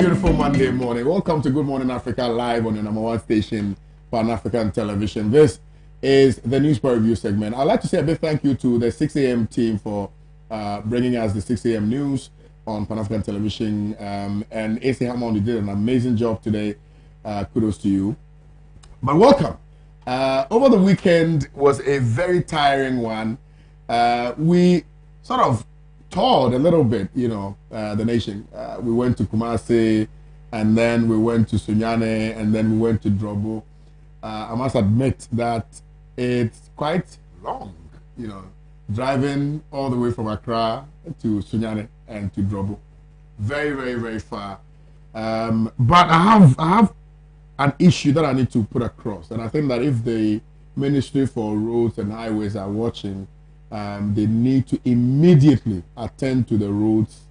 beautiful Monday morning. Welcome to Good Morning Africa live on your number one station, Pan African Television. This is the Newspaper Review segment. I'd like to say a big thank you to the 6 a.m. team for bringing us the 6 a.m. news on Pan African Television. And AC Hammond, you did an amazing job today. Kudos to you. But welcome. Over the weekend was a very tiring one. We sort of toured a little bit, the nation. We went to Kumasi, and then we went to Sunyane, and then we went to Drobo. I must admit that it's quite long, driving all the way from Accra to Sunyane and to Drobo. Very, very, very far. But I have an issue that I need to put across, and I think that if the Ministry for Roads and Highways are watching, they need to immediately attend to the roads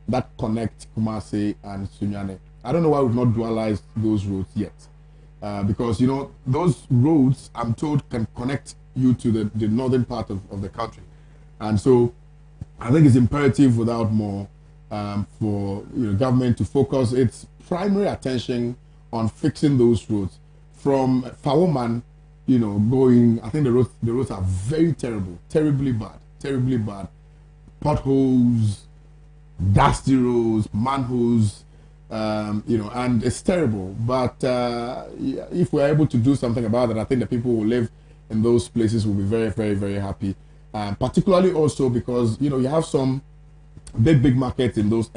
that connect Kumasi and Sunyane. I don't know why we've not dualized those roads yet. Because, those roads, I'm told, can connect you to the northern part of the country. And so I think it's imperative without more for government to focus its primary attention on fixing those roads. From Fawoman, going, I think the roads are very terrible, terribly bad. Potholes, dusty roads, manholes, and it's terrible. But if we're able to do something about it, I think the people who live in those places will be very, very, very happy. Particularly also because, you have some big markets in those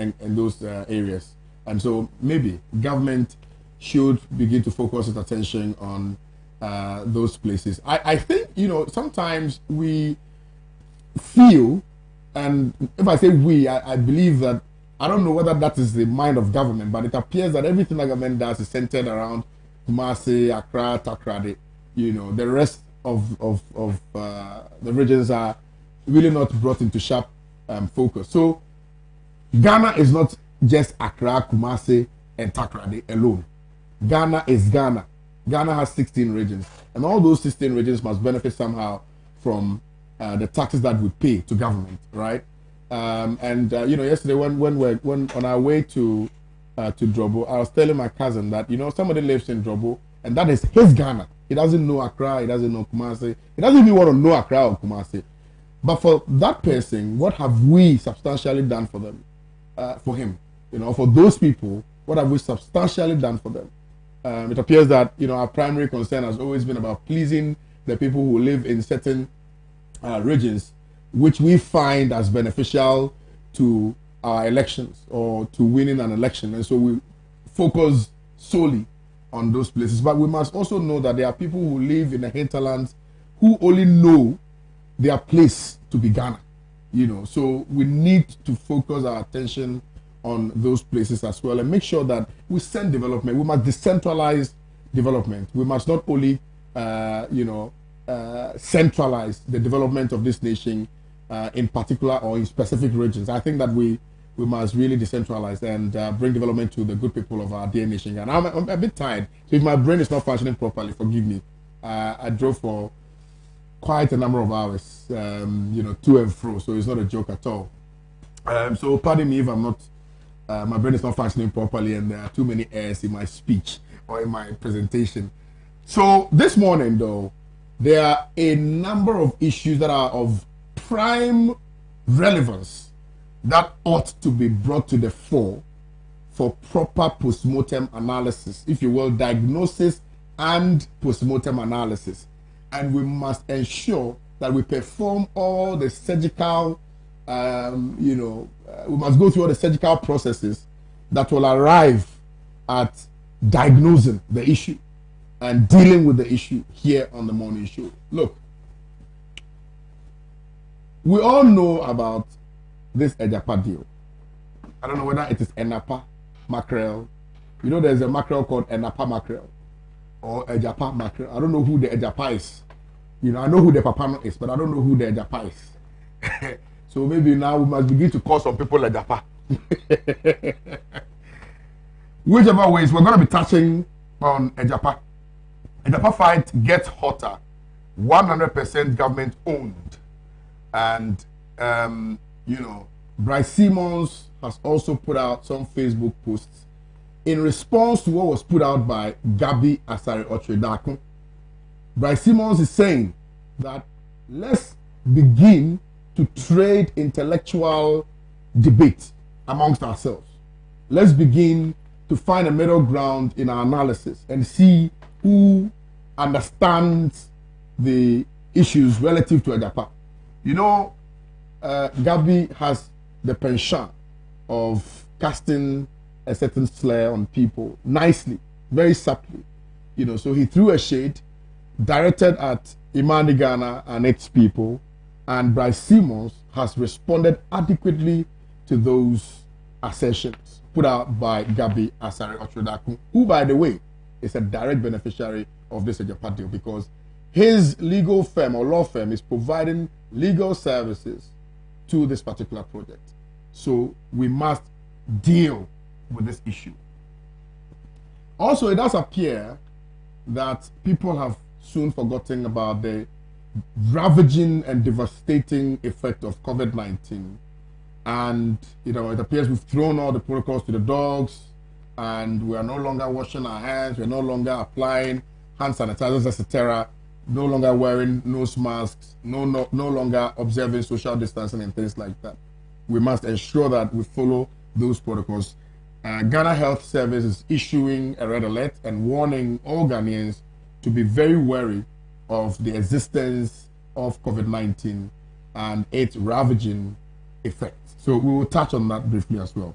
areas. And so maybe government should begin to focus its attention on those places. I think, sometimes we feel, and if I say we, I believe that, I don't know whether that is the mind of government, but it appears that everything that government does is centered around Kumasi, Accra, Takrady. The rest of the regions are really not brought into sharp focus. So Ghana is not just Accra, Kumasi, and Takrady alone. Ghana is Ghana. Ghana has 16 regions, and all those 16 regions must benefit somehow from the taxes that we pay to government, right? Yesterday when on our way to Drobo, I was telling my cousin that somebody lives in Drobo, and that is his Ghana. He doesn't know Accra, he doesn't know Kumasi, he doesn't even want to know Accra or Kumasi. But for that person, what have we substantially done for them, for him? For those people, what have we substantially done for them? It appears that our primary concern has always been about pleasing the people who live in certain regions, which we find as beneficial to our elections or to winning an election, and so we focus solely on those places. But we must also know that there are people who live in the hinterlands who only know their place to be Ghana. So we need to focus our attention on those places as well and make sure that we send development. We must decentralize development. We must not only centralize the development of this nation in particular or in specific regions. I think that we must really decentralize and bring development to the good people of our dear nation. And I'm a bit tired. So if my brain is not functioning properly, forgive me. I drove for quite a number of hours, to and fro, so it's not a joke at all. So pardon me if I'm not, my brain is not functioning properly and there are too many errors in my speech or in my presentation. So this morning, though, there are a number of issues that are of prime relevance that ought to be brought to the fore for proper postmortem analysis, if you will, diagnosis and postmortem analysis. And we must ensure that we perform all the surgical, we must go through all the surgical processes that will arrive at diagnosing the issue and dealing with the issue here on the morning show. Look, we all know about this Agyapa deal. I don't know whether it is Enapa mackerel. There's a mackerel called Enapa mackerel or Agyapa mackerel. I don't know who the Agyapa is. I know who the Papano is, but I don't know who the Agyapa is. So maybe now we must begin to call some people Agyapa. Whichever ways, we're going to be touching on Agyapa. Agyapa fight gets hotter. 100% government owned. And, Bryce Simmons has also put out some Facebook posts in response to what was put out by Gabi Asare Otredakun, Bryce Simmons is saying that let's begin to trade intellectual debate amongst ourselves. Let's begin to find a middle ground in our analysis and see who understands the issues relative to Agyapa. You know, Gabi has the penchant of casting a certain slur on people nicely, very subtly. You know, so he threw a shade directed at Imani Ghana and its people, and Bryce Simmons has responded adequately to those assertions put out by Gabi Asare Otredakun, who, by the way, is a direct beneficiary of this Agyapa deal because his legal firm or law firm is providing legal services to this particular project. So we must deal with this issue. Also, it does appear that people have soon forgotten about the ravaging and devastating effect of COVID-19. And, you know, it appears we've thrown all the protocols to the dogs and we are no longer washing our hands, we're no longer applying hand sanitizers, etc., no longer wearing nose masks, no longer observing social distancing and things like that. We must ensure that we follow those protocols. Ghana Health Service is issuing a red alert and warning all Ghanaians to be very wary of the existence of COVID-19 and its ravaging effects. So we will touch on that briefly as well.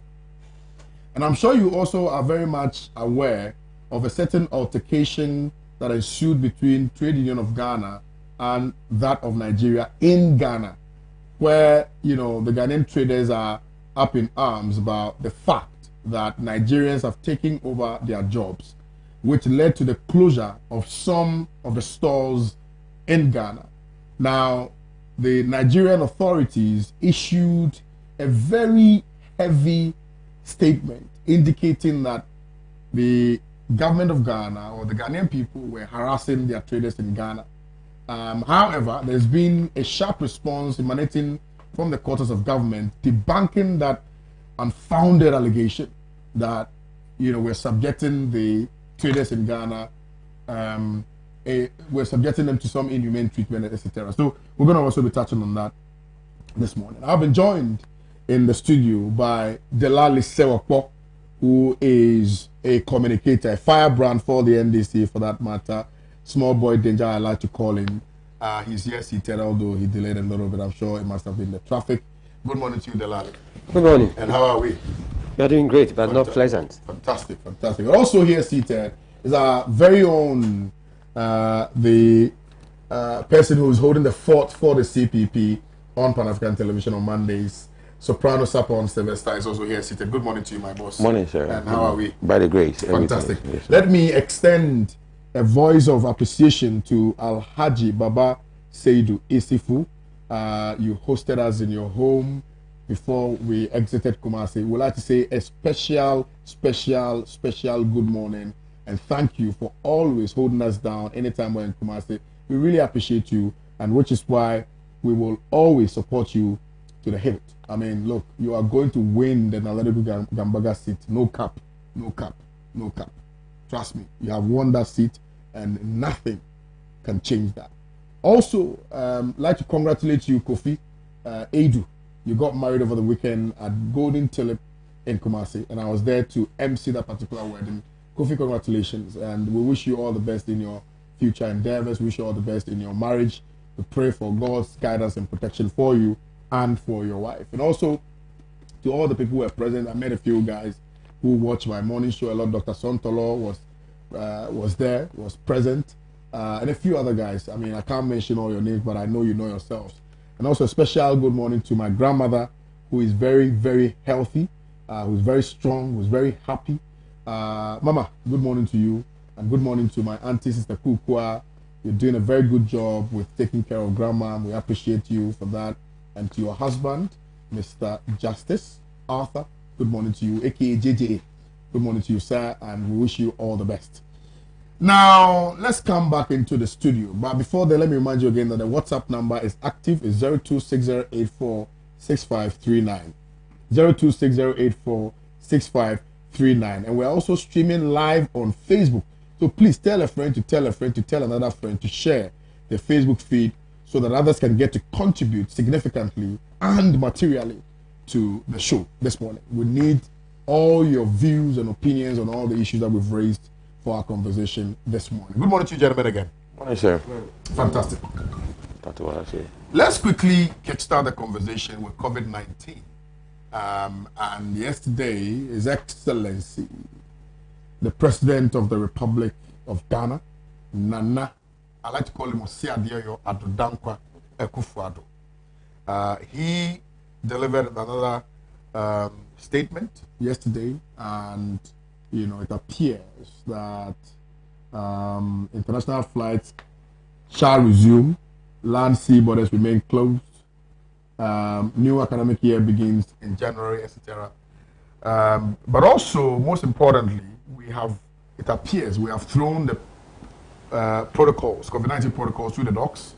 And I'm sure you also are very much aware of a certain altercation that ensued between Trade Union of Ghana and that of Nigeria in Ghana, where, you know, the Ghanaian traders are up in arms about the fact that Nigerians have taken over their jobs, which led to the closure of some of the stores in Ghana. Now, the Nigerian authorities issued a very heavy statement indicating that the government of Ghana or the Ghanaian people were harassing their traders in Ghana. However, there's been a sharp response emanating from the quarters of government debunking that unfounded allegation that, you know, we're subjecting the traders in Ghana, we're subjecting them to some inhumane treatment, etc. So we're going to also be touching on that this morning. I've been joined in the studio by Delali Sewakpo, who is a communicator, a firebrand for the NDC for that matter. Small boy danger, I like to call him. He's here seated, although he delayed a little bit. I'm sure it must have been the traffic. Good morning to you, Delali. Good morning. And how are we? You're doing great, but not pleasant. Fantastic, fantastic. Also here seated is our very own, the person who is holding the fort for the CPP on Pan-African Television on Mondays. Soprano Sapon Sylvester is also here seated. Good morning to you, my boss. Morning, sir. And how are we? By the grace. Fantastic. Yes, let me extend a voice of appreciation to Alhaji Baba Seidu Isifu. You hosted us in your home before we exited Kumasi. We'd like to say a special good morning and thank you for always holding us down anytime we're in Kumasi. We really appreciate you, and which is why we will always support you to the hilt. I mean, look, you are going to win the Naledigu Gambaga seat. No cap, no cap, no cap. Trust me, you have won that seat and nothing can change that. Also, like to congratulate you, Kofi Edu. You got married over the weekend at Golden Tulip in Kumasi, and I was there to MC that particular wedding. Kofi, congratulations, and we wish you all the best in your future endeavors. We wish you all the best in your marriage. We pray for God's guidance and protection for you and for your wife. And also, to all the people who were present, I met a few guys who watched my morning show. A lot. Dr. Sontolo was present, and a few other guys. I mean, I can't mention all your names, but I know you know yourselves. And also a special good morning to my grandmother, who is very, very healthy, who's very strong, who's very happy. Mama, good morning to you. And good morning to my auntie, Sister Kukwa. You're doing a very good job with taking care of grandma. We appreciate you for that. And to your husband, Mr. Justice Arthur, good morning to you, aka JJA. Good morning to you, sir, and we wish you all the best. Now, let's come back into the studio. But before that, let me remind you again that the WhatsApp number is active. It's 0260846539. 0260846539. 39. And we're also streaming live on Facebook. So please tell a friend to tell a friend to tell another friend to share the Facebook feed so that others can get to contribute significantly and materially to the show this morning. We need all your views and opinions on all the issues that we've raised for our conversation this morning. Good morning to you, gentlemen, again. Morning, sir. Fantastic. That's what I say. Let's quickly kickstart the conversation with COVID-19. And yesterday, His Excellency, the President of the Republic of Ghana, Nana, I like to call him Osiadio Adodankwa Akufo-Addo. He delivered another statement yesterday, and it appears that international flights shall resume, land sea borders remain closed, new academic year begins in January, etc. But also, most importantly, it appears we have thrown the protocols, COVID-19 protocols, through the docks,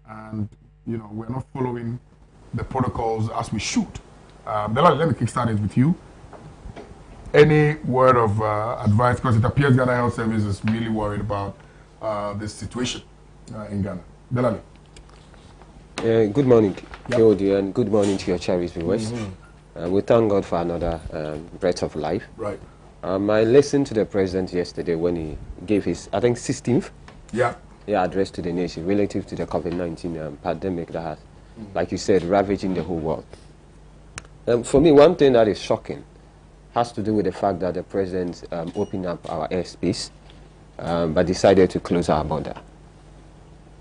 and we're not following the protocols as we should. Let me kickstart it with you. Any word of advice, because it appears Ghana Health Service is really worried about this situation in Ghana. Delali. Good morning, Kodi, and good morning to your cherished viewers. We thank God for another breath of life. Right. I listened to the president yesterday when he gave his, I think, 16th address to the nation relative to the COVID-19 pandemic that has, like you said, ravaging the whole world. For me, one thing that is shocking has to do with the fact that the president opened up our airspace, but decided to close our border.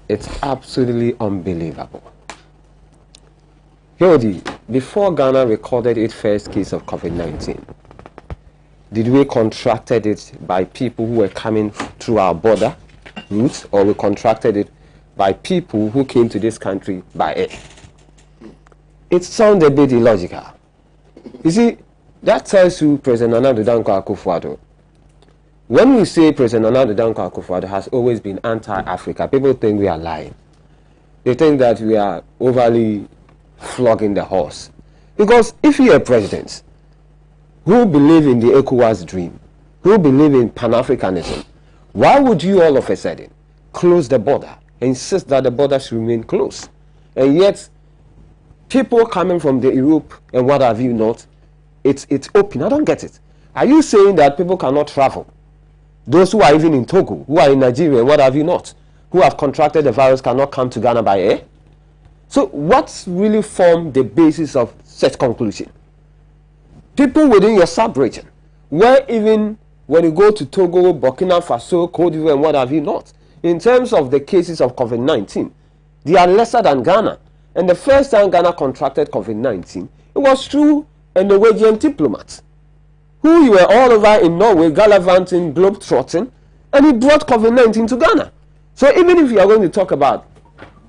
It's absolutely unbelievable. Yodi, before Ghana recorded its first case of COVID-19, did we contracted it by people who were coming through our border routes, or we contracted it by people who came to this country by air? It sounds a bit illogical. You see, that tells you President Nana Danko Akufo-Addo. When we say President Nana Danko Akufo-Addo has always been anti-Africa, people think we are lying. They think that we are overly flogging the horse. Because if you're a president who believe in the ECOWAS dream, who believe in Pan-Africanism, why would you all of a sudden close the border, insist that the border should remain closed? And yet, people coming from the Europe and what have you not, it's open. I don't get it. Are you saying that people cannot travel? Those who are even in Togo, who are in Nigeria and what have you not, who have contracted the virus cannot come to Ghana by air? So what's really formed the basis of such conclusion? People within your sub-region, where even when you go to Togo, Burkina Faso, Cote d'Ivoire and what have you not, in terms of the cases of COVID-19, they are lesser than Ghana. And the first time Ghana contracted COVID-19, it was through a Norwegian diplomat who you were all over in Norway, gallivanting, globe-trotting, and he brought COVID-19 to Ghana. So even if you are going to talk about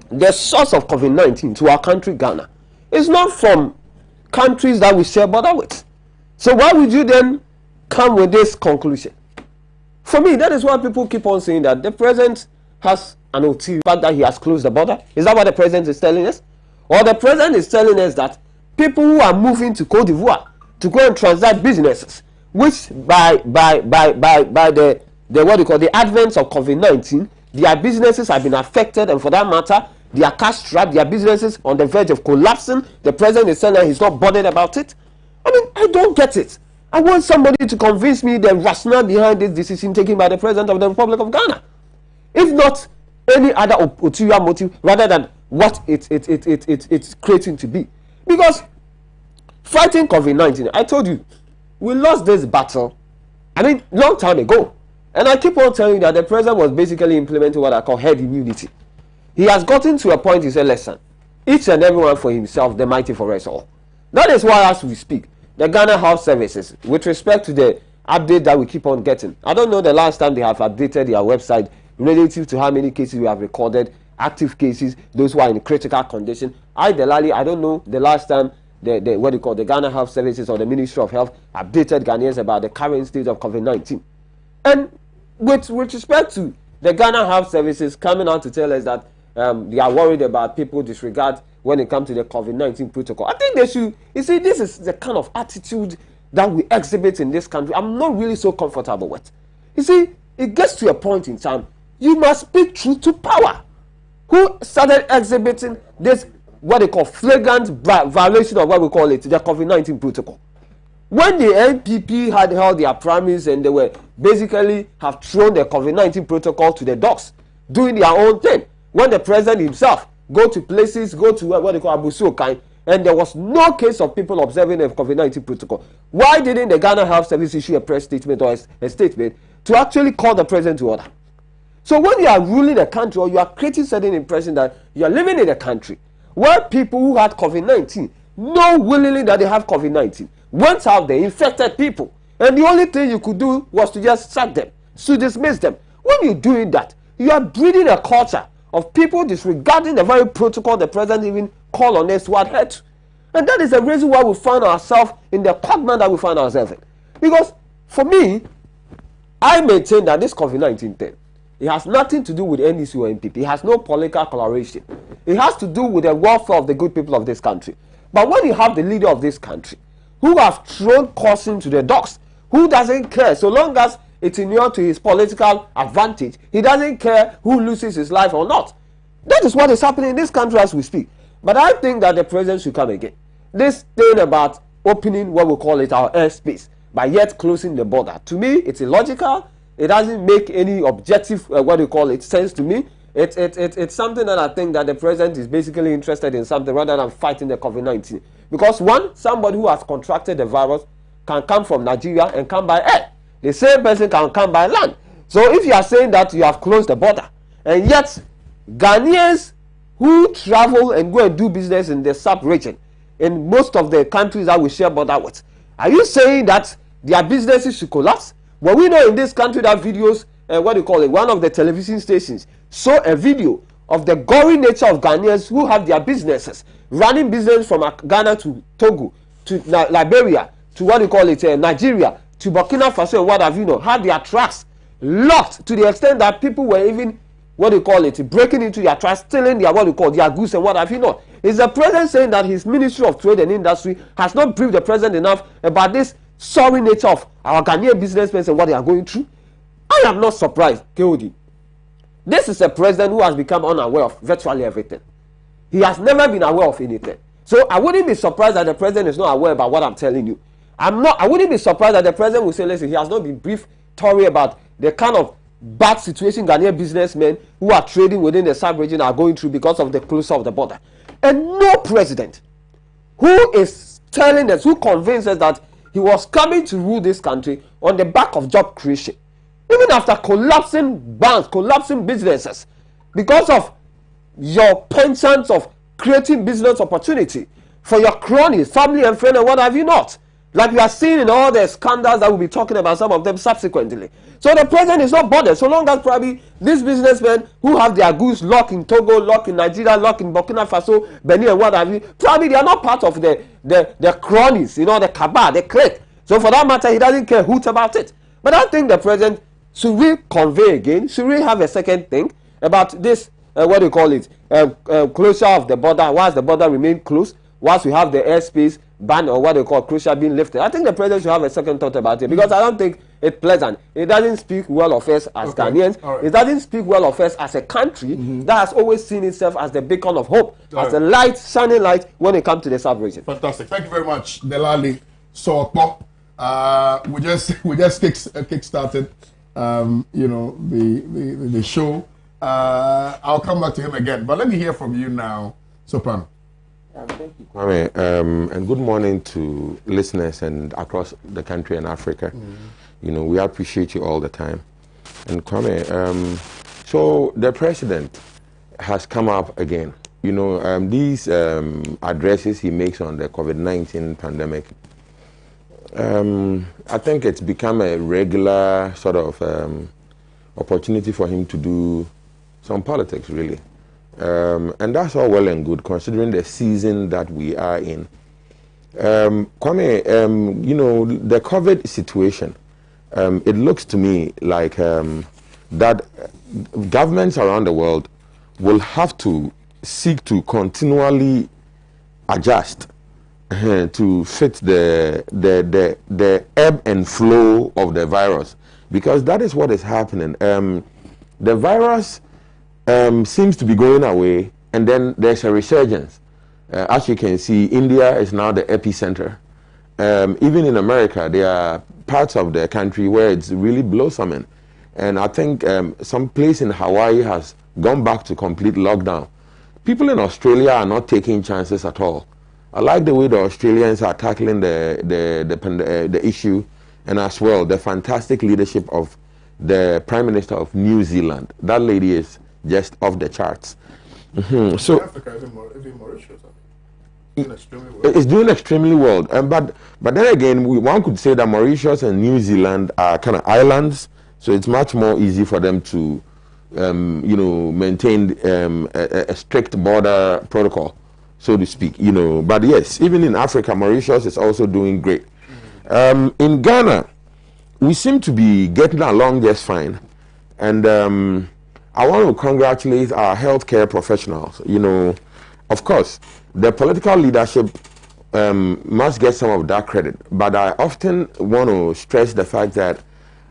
the source of COVID-19 to our country, Ghana, it's not from countries that we share border with. So why would you then come with this conclusion? For me, that is why people keep on saying that the president has an ulterior fact that he has closed the border. Is that what the president is telling us? Or the president is telling us that people who are moving to Cote d'Ivoire to go and transact businesses, which by the what you call the advent of COVID-19, their businesses have been affected, and for that matter, they are cash strapped, their businesses on the verge of collapsing. The president is saying that he's not bothered about it. I mean, I don't get it. I want somebody to convince me the rationale behind this decision taken by the president of the Republic of Ghana. If not any other ulterior motive rather than what it's creating to be. Because fighting COVID-19, I told you, we lost this battle, I mean, long time ago. And I keep on telling you that the president was basically implementing what I call herd immunity. He has gotten to a point, he said, listen, each and everyone for himself, the mighty for us all. That is why, as we speak, the Ghana Health Services, with respect to the update that we keep on getting, I don't know the last time they have updated their website relative to how many cases we have recorded, active cases, those who are in critical condition. I don't know the last time the Ghana Health Services or the Ministry of Health updated Ghanaians about the current state of COVID-19. And with respect to the Ghana Health Services coming out to tell us that they are worried about people disregard when it comes to the COVID-19 protocol, I think they should, you see, this is the kind of attitude that we exhibit in this country, I'm not really so comfortable with. You see, it gets to a point in time, you must speak truth to power. Who started exhibiting this, what they call flagrant violation of what we call it, the COVID-19 protocol? When the NPP had held their primaries and they were basically have thrown the COVID-19 protocol to the dogs, doing their own thing. When the president himself go to places, go to what they call Abusu Okai, and there was no case of people observing the COVID-19 protocol. Why didn't the Ghana Health Service issue a press statement or a statement to actually call the president to order? So when you are ruling a country or you are creating certain impression that you are living in a country where people who had COVID-19 know willingly that they have COVID-19, went out there, infected people, and the only thing you could do was to just sack them, to dismiss them. When you're doing that, you are breeding a culture of people disregarding the very protocol the president even called on us to adhere to. And that is the reason why we find ourselves in the quagmire that we find ourselves in. Because for me, I maintain that this COVID-19 thing, it has nothing to do with NDC or NPP. It has no political coloration. It has to do with the welfare of the good people of this country. But when you have the leader of this country, who have thrown caution to the dogs, who doesn't care, so long as it's inured to his political advantage, he doesn't care who loses his life or not. That is what is happening in this country as we speak. But I think that the president should come again. This thing about opening what we call it our airspace, by yet closing the border, to me, it's illogical. It doesn't make any objective, what do you call it, sense to me. It's something that I think that the president is basically interested in something rather than fighting the COVID-19. Because one, somebody who has contracted the virus can come from Nigeria and come by air. The same person can come by land. So if you are saying that you have closed the border, and yet Ghanaians who travel and go and do business in the sub-region, in most of the countries that we share border with, are you saying that their businesses should collapse? Well, we know in this country that videos, what do you call it, one of the television stations saw a video of the gory nature of Ghanaians who have their businesses, running business from Ghana to Togo, to Liberia, to what do you call it, Nigeria, to Burkina Faso and what have you know, had their trucks locked to the extent that people were even, what do you call it, breaking into their trucks, stealing their, what do you call, their goods and what have you know. Is the president saying that his Ministry of Trade and Industry has not briefed the president enough about this sorry nature of our Ghanaian businessmen and what they are going through? I am not surprised, KOD. This is a president who has become unaware of virtually everything. He has never been aware of anything. So I wouldn't be surprised that the president is not aware about what I'm telling you. I wouldn't be surprised that the president will say, listen, he has not been briefed thoroughly about the kind of bad situation Ghanaian businessmen who are trading within the sub-region are going through because of the closure of the border. And no president who is telling us, who convinced us that he was coming to rule this country on the back of job creation, even after collapsing banks, collapsing businesses, because of your penchant of creating business opportunity for your cronies, family and friends and what have you not. Like we are seeing in all the scandals that we'll be talking about, some of them subsequently. So the president is not bothered, so long as probably these businessmen who have their goods locked in Togo, locked in Nigeria, locked in Burkina Faso, Benin and what have you, probably they are not part of the cronies, you know, the cabal, the clique. So for that matter, he doesn't care hoot about it. But I think the president should we convey again, should we have a second thing about this, what do you call it, closure of the border, whilst the border remain closed, whilst we have the airspace ban or what they call crucial being lifted. I think the president should have a second thought about it, because I don't think it's pleasant. It doesn't speak well of us as Ghanaians. Right. It doesn't speak well of us as a country that has always seen itself as the beacon of hope, as the light, shining light when it comes to the sub-region. Fantastic. Thank you very much, Delali Sokpo. We just kick-started, you know, the show. I'll come back to him again, but let me hear from you now, Sopan. Thank you, Kwame, and good morning to listeners and across the country and Africa. You know, we appreciate you all the time. And Kwame, so the president has come up again. You know, these addresses he makes on the COVID-19 pandemic, I think it's become a regular sort of opportunity for him to do some politics, really. And that's all well and good, considering the season that we are in. Kwame, you know, the COVID situation, it looks to me like that governments around the world will have to seek to continually adjust to fit the ebb and flow of the virus, because that is what is happening. The virus seems to be going away, and then there's a resurgence. As you can see, India is now the epicenter. Even in America, there are parts of the country where it's really blossoming. And I think some place in Hawaii has gone back to complete lockdown. People in Australia are not taking chances at all. I like the way the Australians are tackling the issue, and as well the fantastic leadership of the Prime Minister of New Zealand. That lady is just off the charts. So Africa, even Mauritius, doing extremely well. It's doing extremely well. But then again, one could say that Mauritius and New Zealand are kind of islands, so it's much more easy for them to maintain a strict border protocol, so to speak. But yes, even in Africa, Mauritius is also doing great. In Ghana, we seem to be getting along just fine, and I want to congratulate our healthcare professionals. Of course, the political leadership must get some of that credit, but I often want to stress the fact that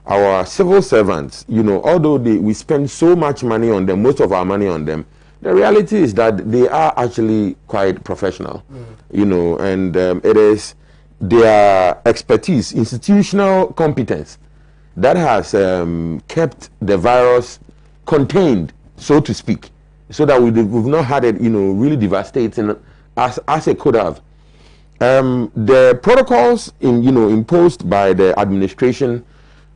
our civil servants, although we spend so much money on them, most of our money on them, the reality is that they are actually quite professional, and it is their expertise, institutional competence, that has kept the virus contained, so to speak, so that we've not had it, really devastating as it could have. The protocols imposed by the administration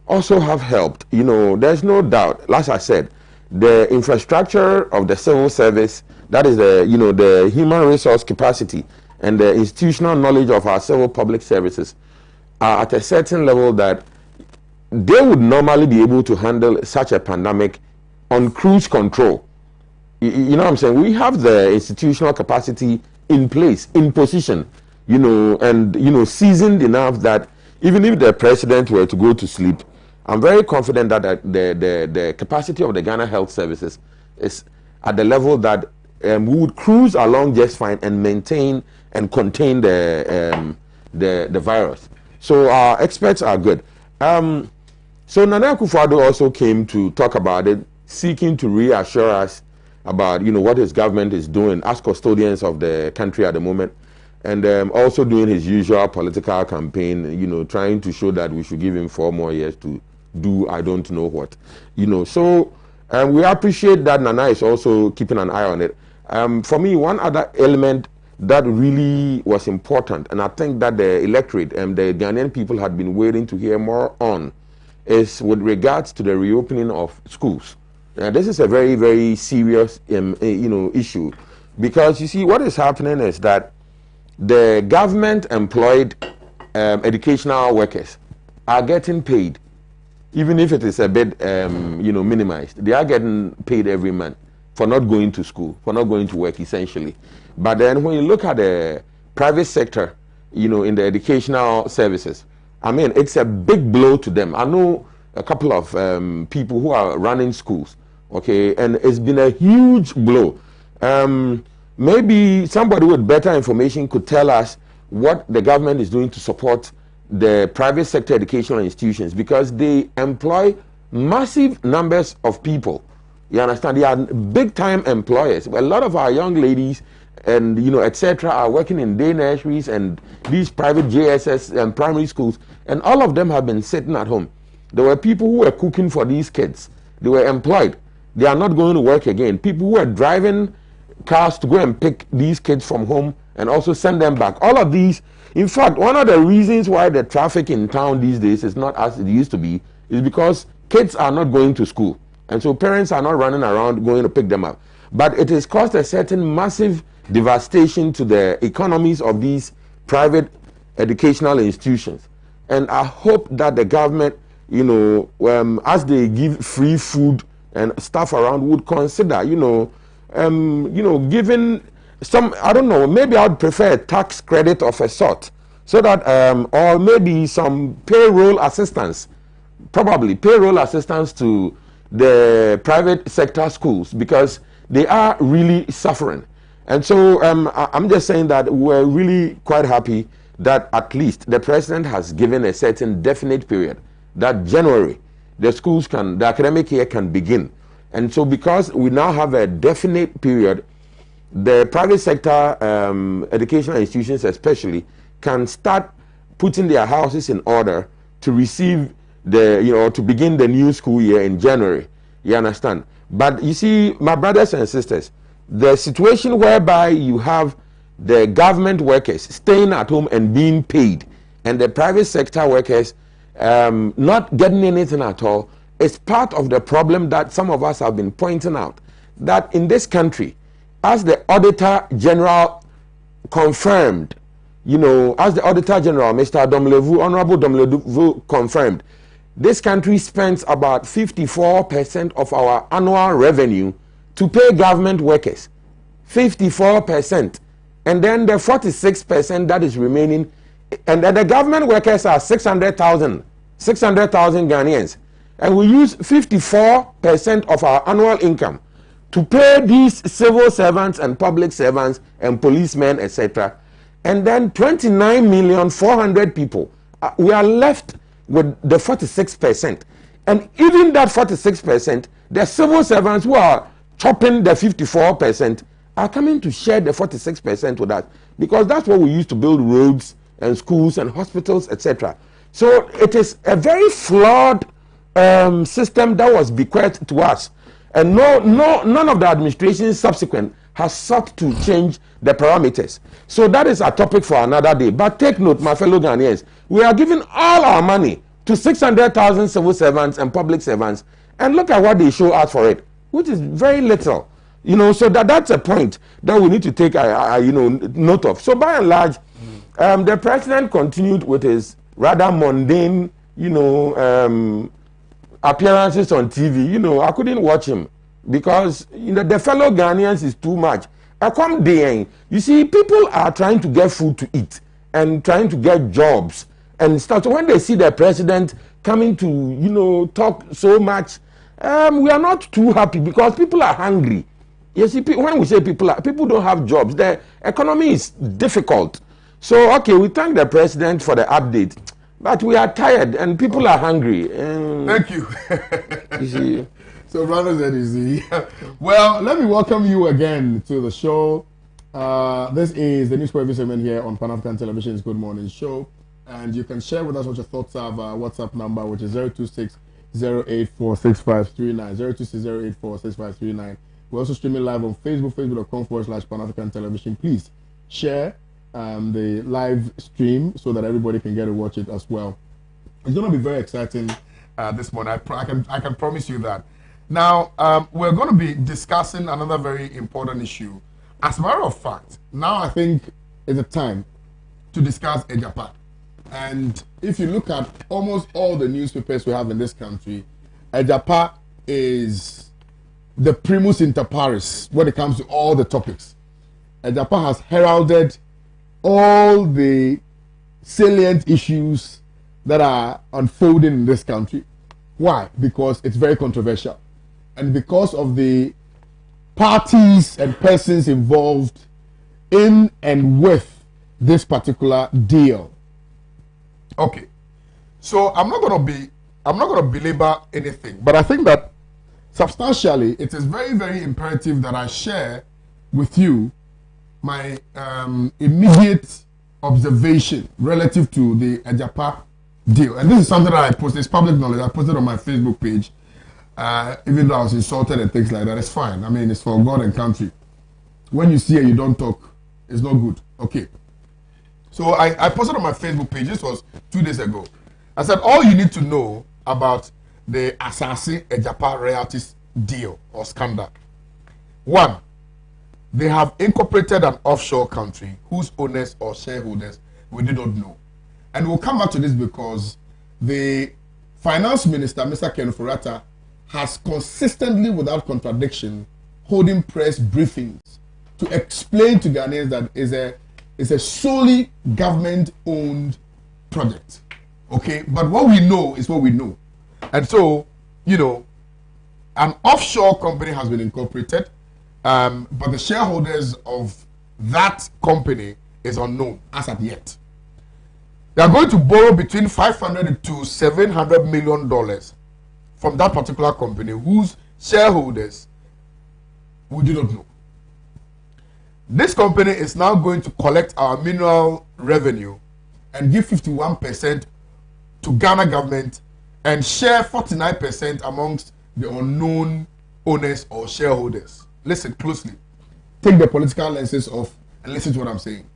also have helped. There's no doubt. As I said, the infrastructure of the civil service, that is the human resource capacity and the institutional knowledge of our civil public services are at a certain level that they would normally be able to handle such a pandemic on cruise control. You know what I'm saying? We have the institutional capacity in place, in position, and seasoned enough that even if the president were to go to sleep, I'm very confident that the capacity of the Ghana Health Services is at the level that we would cruise along just fine and maintain and contain the virus. So our experts are good. So Nana Akufo-Addo also came to talk about it, seeking to reassure us about what his government is doing as custodians of the country at the moment, and also doing his usual political campaign, trying to show that we should give him 4 more years to do I don't know what. So we appreciate that Nana is also keeping an eye on it. For me, one other element that really was important, and I think that the electorate and the Ghanaian people had been waiting to hear more on, is with regards to the reopening of schools. This is a very, very serious issue, because you see what is happening is that the government employed educational workers are getting paid, even if it is a bit minimized. They are getting paid every month for not going to school, for not going to work, essentially. But then when you look at the private sector, in the educational services, I mean, it's a big blow to them. I know a couple of people who are running schools, okay, and it's been a huge blow. Maybe somebody with better information could tell us what the government is doing to support the private sector educational institutions, because they employ massive numbers of people. You understand? They are big time employers. A lot of our young ladies and etc. are working in day nurseries and these private JSS and primary schools, and all of them have been sitting at home. There were people who were cooking for these kids. They were employed. They are not going to work again. People who are driving cars to go and pick these kids from home and also send them back. All of these, in fact, one of the reasons why the traffic in town these days is not as it used to be is because kids are not going to school. And so parents are not running around going to pick them up. But it has caused a certain massive devastation to the economies of these private educational institutions. And I hope that the government, as they give free food and stuff around, would consider, giving some, I don't know, maybe I would prefer a tax credit of a sort, so that, or maybe some payroll assistance, probably payroll assistance to the private sector schools, because they are really suffering. And so I'm just saying that we're really quite happy that at least the president has given a certain definite period, that January, the academic year can begin. And so because we now have a definite period, the private sector educational institutions especially can start putting their houses in order to receive to begin the new school year in January. You understand? But you see, my brothers and sisters, the situation whereby you have the government workers staying at home and being paid, and the private sector workers not getting anything at all, is part of the problem that some of us have been pointing out. That in this country, as the Auditor General confirmed, as the Auditor General, Mr. Domlevu, Honorable Domlevu confirmed, this country spends about 54% of our annual revenue to pay government workers. 54%. And then the 46% that is remaining, and then the government workers are 600,000 Ghanaians. And we use 54% of our annual income to pay these civil servants and public servants and policemen, etc. And then 29,400,000 people, we are left with the 46%. And even that 46%, the civil servants who are chopping the 54% are coming to share the 46% with us, because that's what we use to build roads and schools and hospitals, etc. So it is a very flawed system that was bequeathed to us, and none of the administrations subsequent has sought to change the parameters. So that is a topic for another day. But take note, my fellow Ghanaians, we are giving all our money to 600,000 civil servants and public servants, and look at what they show us for it, which is very little. So that's a point that we need to take note of. So by and large, the president continued with his rather mundane, appearances on TV. I couldn't watch him because the fellow Ghanaians is too much. You see, people are trying to get food to eat and trying to get jobs and stuff. So when they see the president coming to talk so much, we are not too happy because people are hungry. You see, when we say people don't have jobs, the economy is difficult. So, okay, we thank the president for the update, but we are tired and people are hungry. Thank you. You see. So, brothers and easy. Well, let me welcome you again to the show. This is the newspaper segment here on Pan African Television's Good Morning Show. And you can share with us what your thoughts are via WhatsApp number, which is 026 084 6539. 026 084 6539. We're also streaming live on Facebook, facebook.com/Pan African Television. Please share the live stream so that everybody can get to watch it as well. It's going to be very exciting this morning. I can promise you that. Now, we're going to be discussing another very important issue. As a matter of fact, now I think is the time to discuss Agyapa. And if you look at almost all the newspapers we have in this country, Agyapa is the primus inter pares when it comes to all the topics. Agyapa has heralded all the salient issues that are unfolding in this country. Why? Because it's very controversial. And because of the parties and persons involved in and with this particular deal. Okay. So I'm not going to belabor anything, but I think that substantially it is very, very imperative that I share with you my immediate observation relative to the Agyapa deal. And this is something that I posted, it's public knowledge. I posted on my Facebook page, even though I was insulted and things like that. It's fine. I mean, it's for God and country. When you see it, you don't talk. It's not good. Okay. So I posted on my Facebook page, this was 2 days ago. I said, all you need to know about the Asase Agyapa royalties deal or scandal. 1, they have incorporated an offshore country whose owners or shareholders we do not know. And we'll come back to this because the finance minister, Mr. Ken Furata, has consistently, without contradiction, holding press briefings to explain to Ghanaians that it's a solely government-owned project. Okay? But what we know is what we know. And so, an offshore company has been incorporated, but the shareholders of that company is unknown as of yet. They are going to borrow between $500 to $700 million from that particular company, whose shareholders we do not know. This company is now going to collect our mineral revenue and give 51% to Ghana government and share 49% amongst the unknown owners or shareholders. Listen closely. Take the political lenses off and listen to what I'm saying.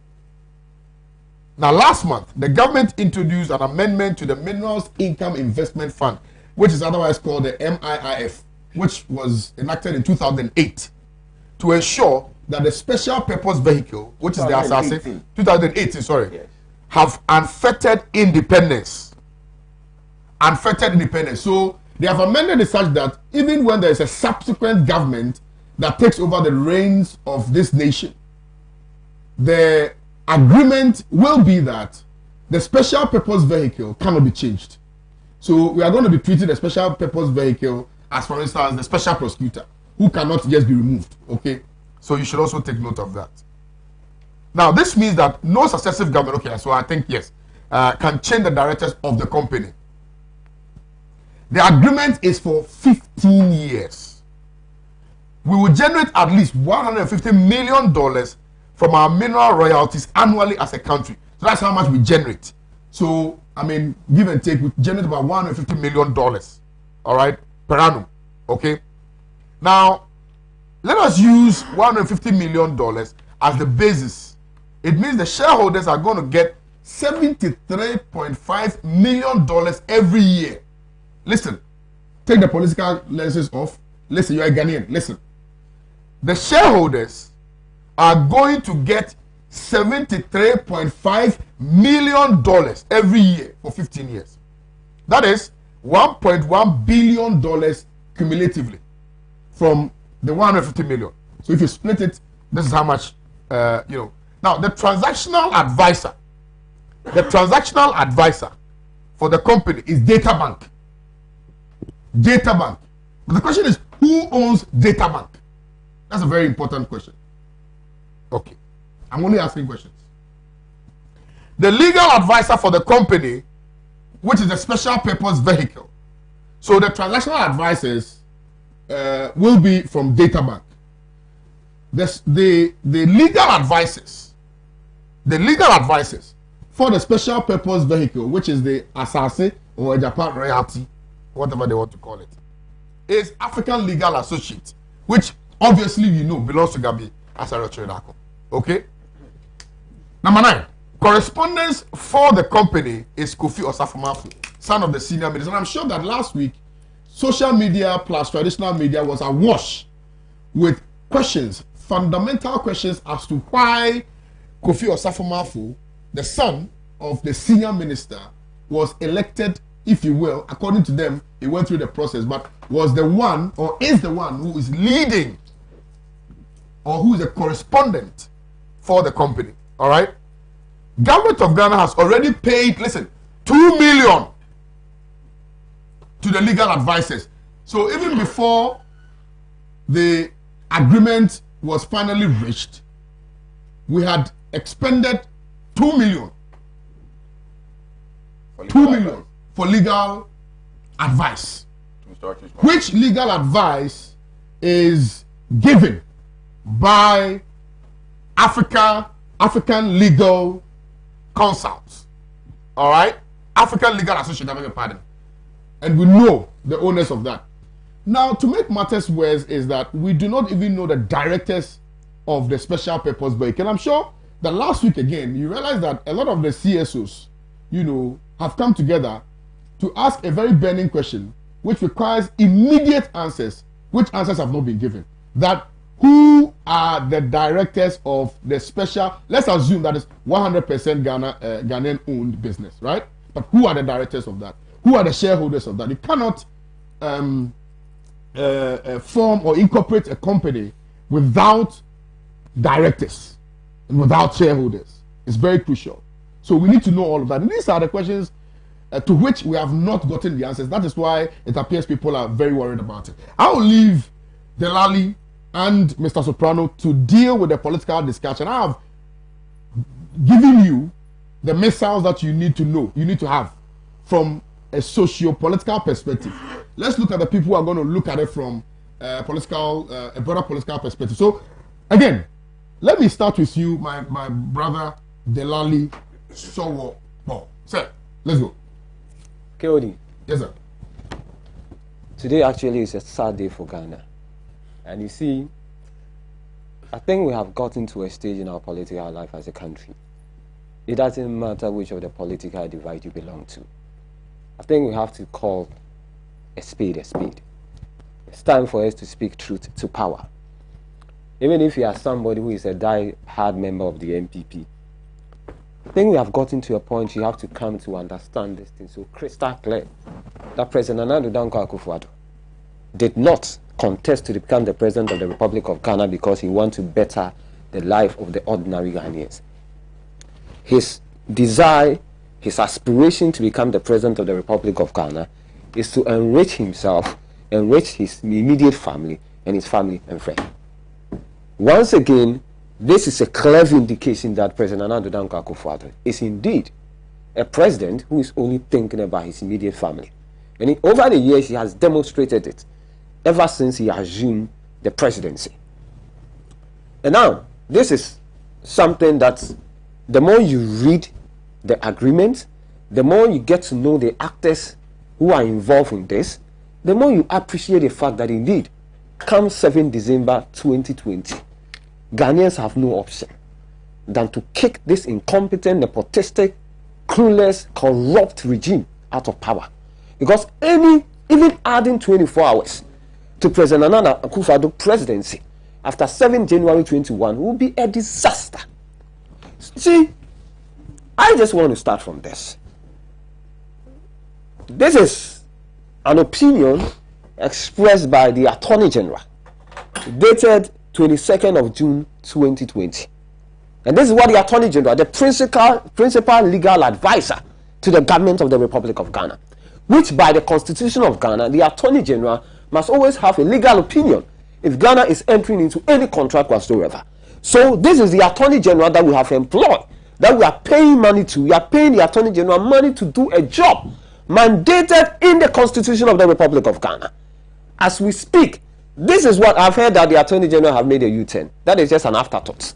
Now, last month, the government introduced an amendment to the Minerals Income Investment Fund, which is otherwise called the MIIF, which was enacted in 2008, to ensure that the special purpose vehicle, which is the assassin, 2018, sorry, Yes. have unfettered independence. Unfettered independence. So they have amended it such that even when there is a subsequent government that takes over the reins of this nation, the agreement will be that the special purpose vehicle cannot be changed. So we are going to be treating the special purpose vehicle as, for instance, the special prosecutor, who cannot just be removed. Okay, so you should also take note of that. Now, this means that no successive government, okay, so I think yes, can change the directors of the company. The agreement is for 15 years. We will generate at least $150 million from our mineral royalties annually as a country. So that's how much we generate. So, I mean, give and take, we generate about $150 million, all right, per annum, okay? Now, let us use $150 million as the basis. It means the shareholders are going to get $73.5 million every year. Listen, take the political lenses off. Listen, you are a Ghanaian. Listen. The shareholders are going to get $73.5 million every year for 15 years. That is $1.1 billion cumulatively from the 150 million. So if you split it, this is how much, Now, the transactional advisor for the company is DataBank. DataBank. But the question is, who owns DataBank? That's a very important question. Okay. I'm only asking questions. The legal advisor for the company, which is a special purpose vehicle. So the transactional advisors will be from DataBank. The legal advisors for the special purpose vehicle, which is the Asase or Agyapa royalty, whatever they want to call it, is African Legal Associate, which obviously you know belongs to Gabi Asare. Okay? Number 9, correspondence for the company is Kofi Osafumafu, son of the senior minister. And I'm sure that last week, social media plus traditional media was awash with questions, fundamental questions as to why Kofi Osafumafu, the son of the senior minister, was elected, if you will, according to them, he went through the process, but was the one or is the one who is leading or who is a correspondent for the company. All right? Government of Ghana has already paid, listen, $2 million to the legal advisors. So even before the agreement was finally reached, we had expended $2 million. $2 million for legal advice. Which legal advice is given by African Legal Consults. All right? African Legal Association, I beg your pardon. And we know the owners of that. Now, to make matters worse is that we do not even know the directors of the special purpose vehicle. And I'm sure that last week again, you realize that a lot of the CSOs, have come together to ask a very burning question, which requires immediate answers, which answers have not been given. That who are the directors of the special, let's assume that is 100% Ghanaian owned business, right? But who are the directors of that? Who are the shareholders of that? You cannot form or incorporate a company without directors and without shareholders. It's very crucial. So we need to know all of that. And these are the questions to which we have not gotten the answers. That is why it appears people are very worried about it. I will leave Delali and Mr. Soprano to deal with the political discussion. I have given you the missiles that you need to know, you need to have from a socio-political perspective. Let's look at the people who are going to look at it from a broader political perspective. So, again, let me start with you, my brother Delali Sowo. Sir, let's go. KOD. Yes, sir. Today actually is a sad day for Ghana. And you see, I think we have gotten to a stage in our political life as a country. It doesn't matter which of the political divide you belong to. I think we have to call a spade a spade. It's time for us to speak truth to power. Even if you are somebody who is a die-hard member of the MPP, I think we have gotten to a point you have to come to understand this thing so crystal clear that President Nana Danso Akufo-Addo did not contest to become the president of the Republic of Ghana because he wants to better the life of the ordinary Ghanaians. His desire, his aspiration to become the president of the Republic of Ghana is to enrich himself, enrich his immediate family and his family and friends. Once again, this is a clear indication that President Nana Danso Akufo-Addo is indeed a president who is only thinking about his immediate family. And over the years, he has demonstrated it ever since he assumed the presidency. And now, this is something that the more you read the agreement, the more you get to know the actors who are involved in this, the more you appreciate the fact that indeed, come 7 December 2020, Ghanaians have no option than to kick this incompetent, nepotistic, clueless, corrupt regime out of power. Because even adding 24 hours to President Nana Akufo-Addo presidency after 7 January 21 will be a disaster. See, I just want to start from this. This is an opinion expressed by the Attorney General, dated 22nd of June 2020. And this is what the Attorney General, the principal legal advisor to the government of the Republic of Ghana, which by the Constitution of Ghana, the Attorney General must always have a legal opinion if Ghana is entering into any contract whatsoever. So this is the Attorney General that we have employed, that we are paying money to. We are paying the Attorney General money to do a job mandated in the Constitution of the Republic of Ghana. As we speak, this is what I've heard, that the Attorney General have made a U-turn. That is just an afterthought.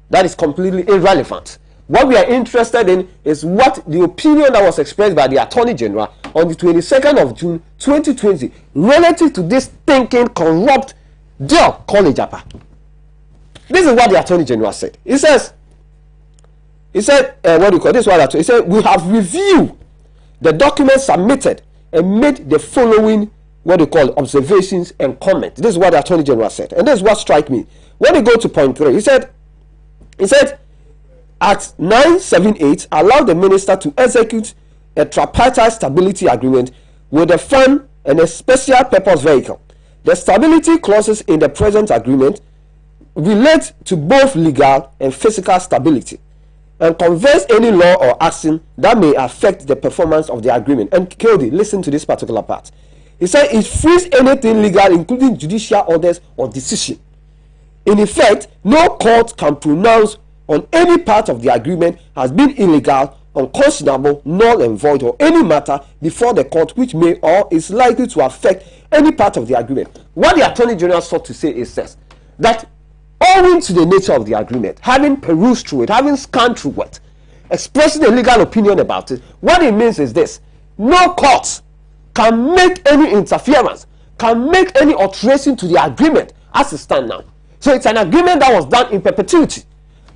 That is completely irrelevant. What we are interested in is what the opinion that was expressed by the Attorney General on the 22nd of June 2020 relative to this thinking, corrupt deal called Agyapa. This is what the Attorney General said. He said, what do you call this? He said, we have reviewed the documents submitted and made the following, what do you call it, observations and comments. This is what the Attorney General said. And this is what struck me. When you go to point 3, he said, at 978, allow the minister to execute a tripartite stability agreement with a fund and a special purpose vehicle. The stability clauses in the present agreement relate to both legal and physical stability and converse any law or action that may affect the performance of the agreement. And Kodi, listen to this particular part. He said it frees anything legal, including judicial orders or decision. In effect, no court can pronounce on any part of the agreement has been illegal, unconscionable, null and void, or any matter before the court which may or is likely to affect any part of the agreement. What the Attorney General sought to say is this, that owing to the nature of the agreement, having perused through it, having scanned through it, expressing a legal opinion about it, what it means is this: no court can make any interference, can make any alteration to the agreement as it stands now. So it's an agreement that was done in perpetuity.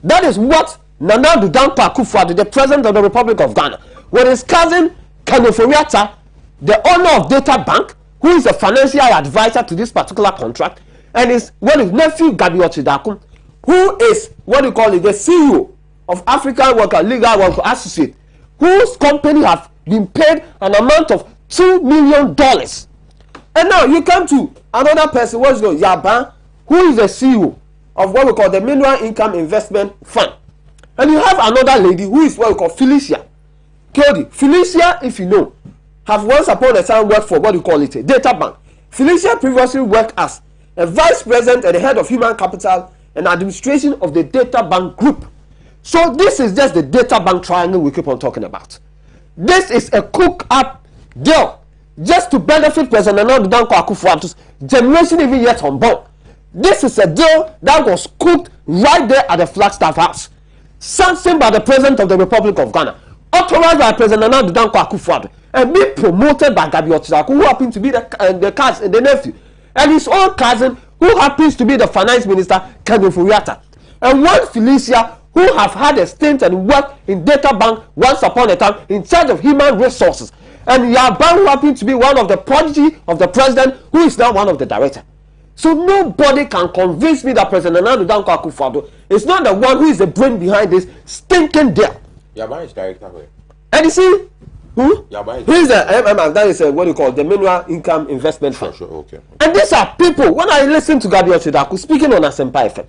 That is what Nana Danso Akufo-Addo, the president of the Republic of Ghana, with his cousin Kanoforiata, the owner of Data Bank, who is a financial advisor to this particular contract, and his nephew Gabi Ochidakum, who is the CEO of African Worker Legal Worker Associate, whose company have been paid an amount of $2 million. And now you come to another person, Yaban, who is the CEO of what we call the Mineral Income Investment Fund. And you have another lady who is what we call Felicia. Kodi, Felicia, if you know, have once upon a time worked for what you call it, a data bank. Felicia previously worked as a vice president and the head of human capital and administration of the data bank group. So this is just the data bank triangle we keep on talking about. This is a cook-up deal just to benefit President Nana Danko Akufo-Addo's generation even yet unborn. This is a deal that was cooked right there at the Flagstaff House, sanctioned by the President of the Republic of Ghana, authorized by President Nana Danko Akufo-Addo, and being promoted by Gabi Otidaku, who happens to be the nephew, and his own cousin, who happens to be the finance minister, Kenneth Ofori-Atta, and one Felicia, who have had a stint and worked in data bank once upon a time in charge of human resources, and Yaban, who happens to be one of the prodigy of the president, who is now one of the director. So nobody can convince me that President Nana Danko Akufo-Addo is not the one who is the brain behind this stinking deal. Yaban is director where? And you see, who? Yaban Who is the that is what you call the Mineral Income Investment Fund. Sure, okay. And these are people, when I listen to Gabi Otidaku speaking on Asempa FM,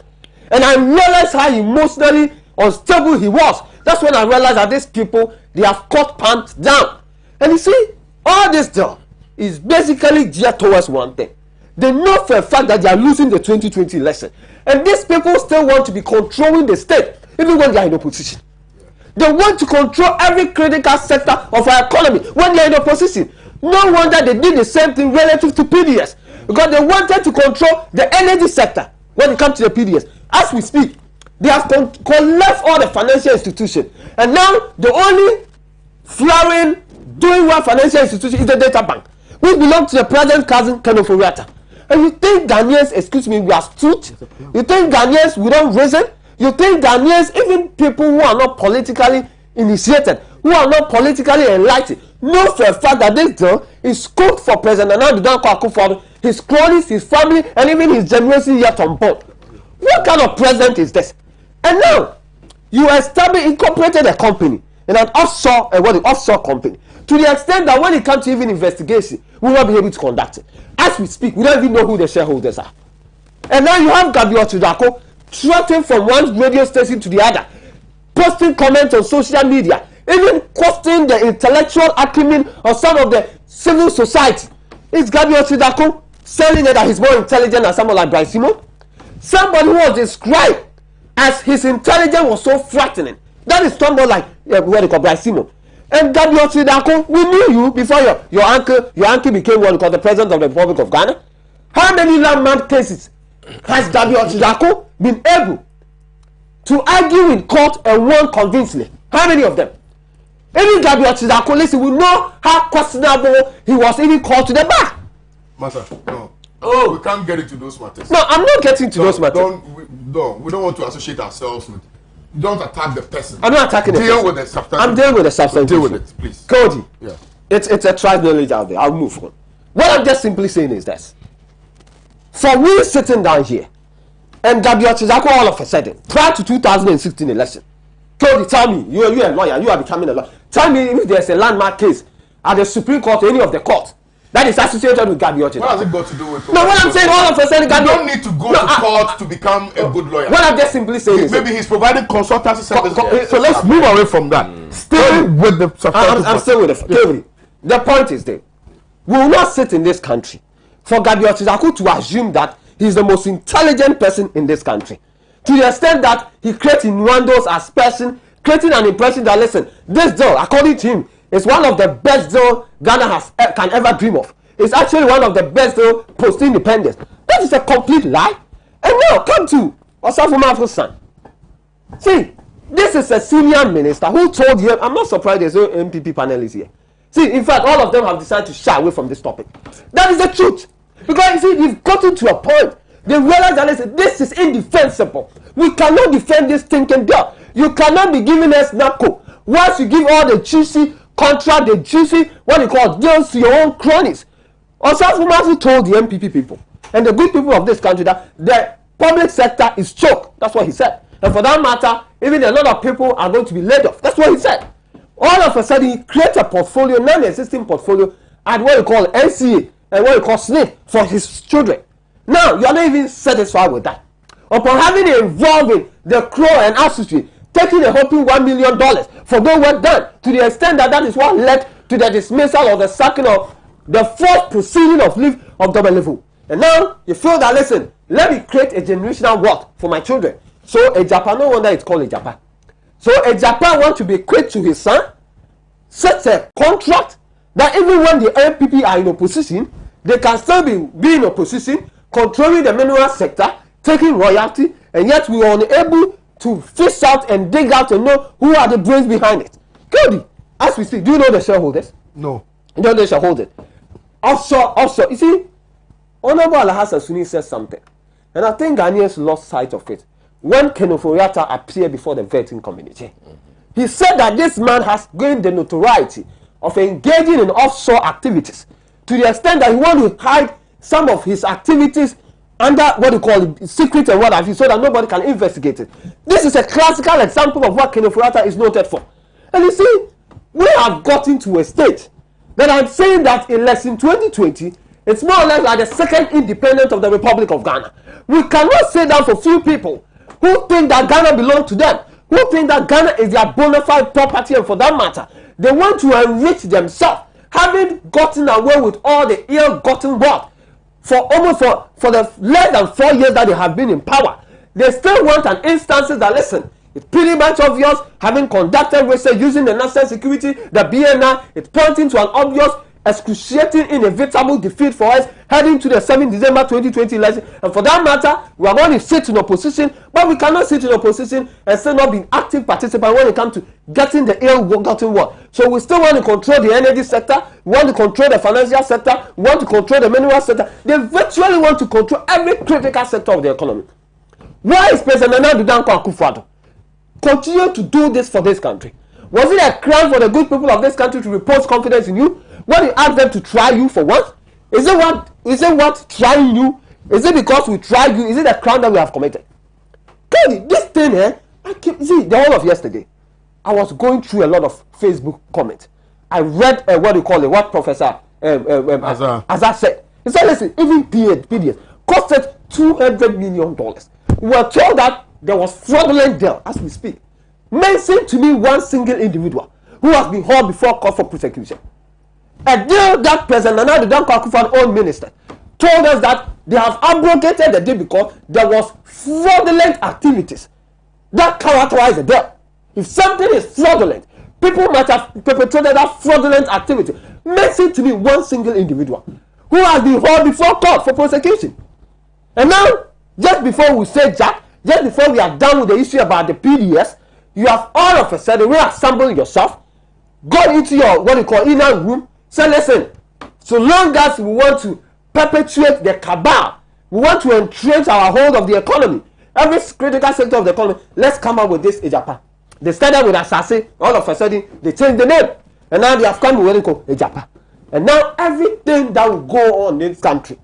and I realized how emotionally unstable he was, that's when I realized that these people, they have cut pants down. And you see, all this deal is basically geared towards one thing. They know for a fact that they are losing the 2020 election. And these people still want to be controlling the state, even when they are in opposition. They want to control every critical sector of our economy when they are in opposition. No wonder they did the same thing relative to PDS, because they wanted to control the energy sector when it comes to the PDS. As we speak, they have collapsed all the financial institutions. And now the only flowering, doing well financial institution is the data bank, which belongs to the president's cousin, Kenneth Ofori-Atta. And you think Ghanaians, excuse me, we are astute? You think Ghanaians, we don't reason? You think Ghanaians, even people who are not politically initiated, who are not politically enlightened, know for a fact that this deal is cooked for President Nana Danko Akufo-Addo, his cronies, his family, and even his generation yet on board. What kind of president is this? And now, you incorporated a company in an offshore company, to the extent that when it comes to even investigation, we will not be able to conduct it. As we speak, we don't even know who the shareholders are. And now you have Gabi Otidaku trotting from one radio station to the other, posting comments on social media, even questioning the intellectual acumen of some of the civil society. Is Gabi Otidaku selling it that he's more intelligent than someone like Bryce Simon? Somebody who was described as his intelligence was so frightening. That is someone like what they call Bryce Simon. And Gabi Otidaku, we knew you before your uncle became what we call the president of the Republic of Ghana. How many landmark cases has Gabi Otidaku been able to argue in court and won convincingly? How many of them? Even Gabi Otidaku, listen, we know how questionable he was even called to the bar. Master, no. Oh, we can't get into those matters. No, I'm not getting to those matters. We don't want to associate ourselves with. Don't attack the person. I'm not attacking the person. Deal with the substance. I'm dealing with the substance. Deal with it, please. Cody. Yeah. It's a tribe knowledge out there. I'll move on. What I'm just simply saying is this. For we sitting down here, and Gabi Otidaku all of a sudden, prior to 2016 election, Cody, tell me, you're a lawyer, you are becoming a lawyer. Tell me if there's a landmark case at the Supreme Court or any of the courts that is associated with Gabi Otidaku. What has it got to do with? No, what I'm saying, all of a sudden, Gabi. You don't need to go to court to become a good lawyer. What I'm just simply saying is maybe he's providing consultancy services. So let's move away from that. Still with the substantive. I'm still with it. The point is that we will not sit in this country for Gabi Otidaku to assume that he's the most intelligent person in this country, to the extent that he creates innuendos as person, creating an impression that, listen, this deal, according to him, is one of the best deals Ghana can ever dream of. It's actually one of the best deals post-independence. That is a complete lie. And now come to Osafo son. See, this is a senior minister who told you, I'm not surprised there's no MPP panelists here. See, in fact, all of them have decided to shy away from this topic. That is the truth. Because you see, you've gotten to a point. They realize that, listen, this is indefensible. We cannot defend this thinking deal. You cannot be giving us NAPCO. Once you give all the juicy contract, the juicy, what you call, deals to your own cronies. Osafo told the MPP people and the good people of this country that the public sector is choked. That's what he said. And for that matter, even a lot of people are going to be laid off. That's what he said. All of a sudden, he creates a portfolio, non-existing portfolio, at what you call NCA and what you call SNIP for his children. Now, you are not even satisfied with that. Upon having involved in the Crow and Associate, taking a whopping $1 million for no work done, to the extent that that is what led to the dismissal or the sacking of the fourth proceeding of leave of double level. And now you feel that, listen, let me create a generational wealth for my children. So Agyapa, no wonder it's called Agyapa. So Agyapa want to be quick to his son, set a contract that even when the NPP are in opposition, they can still be in opposition, controlling the mineral sector, taking royalty, and yet we are unable to fish out and dig out and know who are the brains behind it. Cody, as we speak, do you know the shareholders? No. You know the shareholders. Also, you see, Honorable Alhassan Suni said something, and I think Ghanaians lost sight of it when Kenneth Oriata appeared before the vetting community. He said that this man has gained the notoriety of engaging in offshore activities to the extent that he wants to hide some of his activities under what you call secret and what have you, so that nobody can investigate it. This is a classical example of what Kenneth Oriata is noted for. And you see, we have gotten to a stage that I'm saying that election 2020, it's more or less like the second independence of the Republic of Ghana. We cannot sit down for few people who think that Ghana belongs to them, who think that Ghana is their bona fide property, and for that matter, they want to enrich themselves, having gotten away with all the ill-gotten wealth for the less than 4 years that they have been in power. They still want an instance that, listen, it's pretty much obvious, having conducted research using the national security, the BNI, it's pointing to an obvious, excruciating, inevitable defeat for us heading to the 7th December 2020 election. And for that matter, we are going to sit in opposition, but we cannot sit in opposition and still not be active participant when it comes to getting the ill-gotten wealth. So we still want to control the energy sector, we want to control the financial sector, we want to control the mineral sector. They virtually want to control every critical sector of the economy. Why is President Nana Danko Akufo-Addo continue to do this for this country? Was it a crime for the good people of this country to repose confidence in you when you ask them to try you for what? Is it what trying you? Is it because we tried you? Is it a crime that we have committed? Cody, this thing here, see, the whole of yesterday, I was going through a lot of Facebook comments. I read what Professor Azar said. He said, listen, even PDS costed $200 million. We were told that there was fraudulent deal as we speak. Mention to me one single individual who has been hauled before court for prosecution. A deal that President Nana Danko Akufo-Addo's own minister told us that they have abrogated the deal because there was fraudulent activities that characterize the deal. If something is fraudulent, people might have perpetrated that fraudulent activity. Mention to me one single individual who has been hauled before court for prosecution. And now, just before we say Jack, just before we are done with the issue about the PDS, you have all of a sudden reassembled yourself, go into your inner room, say, listen, so long as we want to perpetuate the cabal, we want to entrench our hold of the economy, every critical sector of the economy, let's come up with this Agyapa. They started with Asase, all of a sudden they changed the name, and now they have come with Agyapa. And now everything that will go on in this country,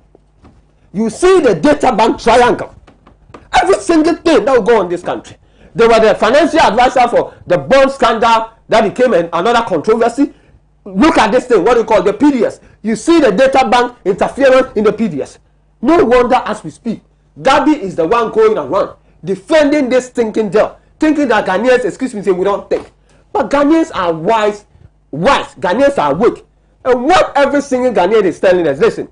you see the data bank triangle. Every single thing that will go on in this country. They were the financial advisor for the bond scandal that became another controversy. Look at this thing, the PDS. You see the data bank interference in the PDS. No wonder as we speak, Gabi is the one going around defending this thinking deal, thinking that Ghanaians, say we don't think. But Ghanaians are wise, Ghanaians are awake. And what every single Ghanaian is telling us, listen,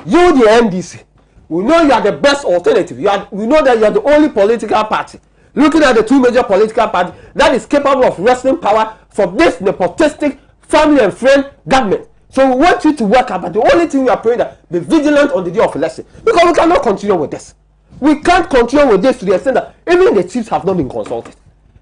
you the MDC, we know you are the best alternative. We know that you are the only political party, looking at the two major political parties, that is capable of wresting power from this nepotistic family and friend government. So we want you to work out, but the only thing we are praying that be vigilant on the day of election, because we cannot continue with this. We can't continue with this to the extent that even the chiefs have not been consulted.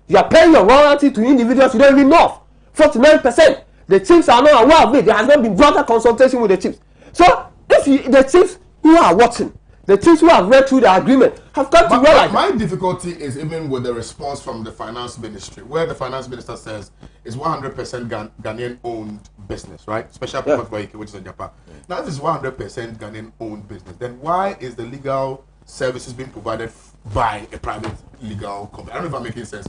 You are paying your royalty to individuals you don't even know. 49%. The chiefs are not aware of it. There has not been broader consultation with the chiefs. So if the chiefs who are watching, the chiefs who have read through the agreement have come to realize. My difficulty is even with the response from the finance ministry, where the finance minister says it's 100% Ghanaian-owned business, right? Special purpose vehicle, which is Agyapa. Now, if it's 100% Ghanaian-owned business, then why is the legal services being provided by a private legal company? I don't know if I'm making sense.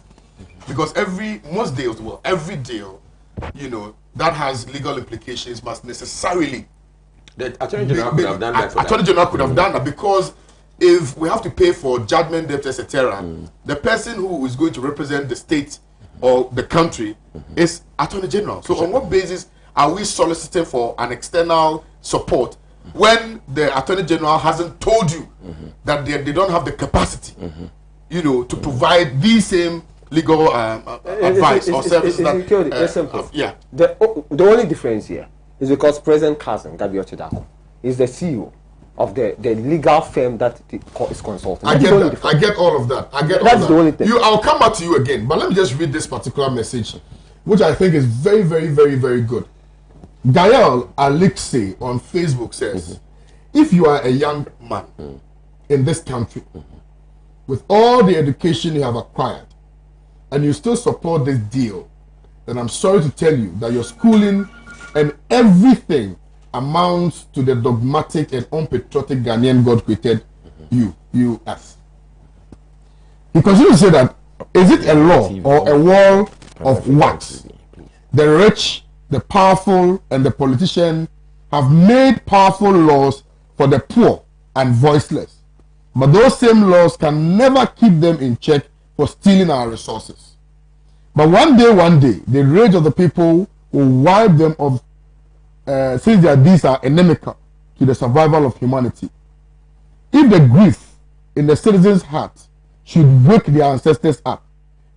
Because every deal, that has legal implications must necessarily. The Attorney General could have done that. Attorney General could have done that, because if we have to pay for judgment debt, etc., the person who is going to represent the state or the country is Attorney General. So on what basis are we soliciting for an external support when the Attorney General hasn't told you that they don't have the capacity, to provide these same legal advice or services. It's simple. Yeah. The only difference here is because President Cousin Gabriel Chidako is the CEO of the legal firm that is consulting. I get that. I get all of that. That's the only thing. I'll come back to you again, but let me just read this particular message, which I think is very, very, very, very good. Gael Alexei on Facebook says, if you are a young man in this country with all the education you have acquired and you still support this deal, then I'm sorry to tell you that your schooling and everything amounts to the dogmatic and unpatriotic Ghanaian God created you as. He continues to say that, is it a law or a wall of wax? The rich, the powerful, and the politician have made powerful laws for the poor and voiceless. But those same laws can never keep them in check for stealing our resources. But one day, the rage of the people will wipe them off, since their deeds are inimical to the survival of humanity. If the grief in the citizens' heart should wake their ancestors up,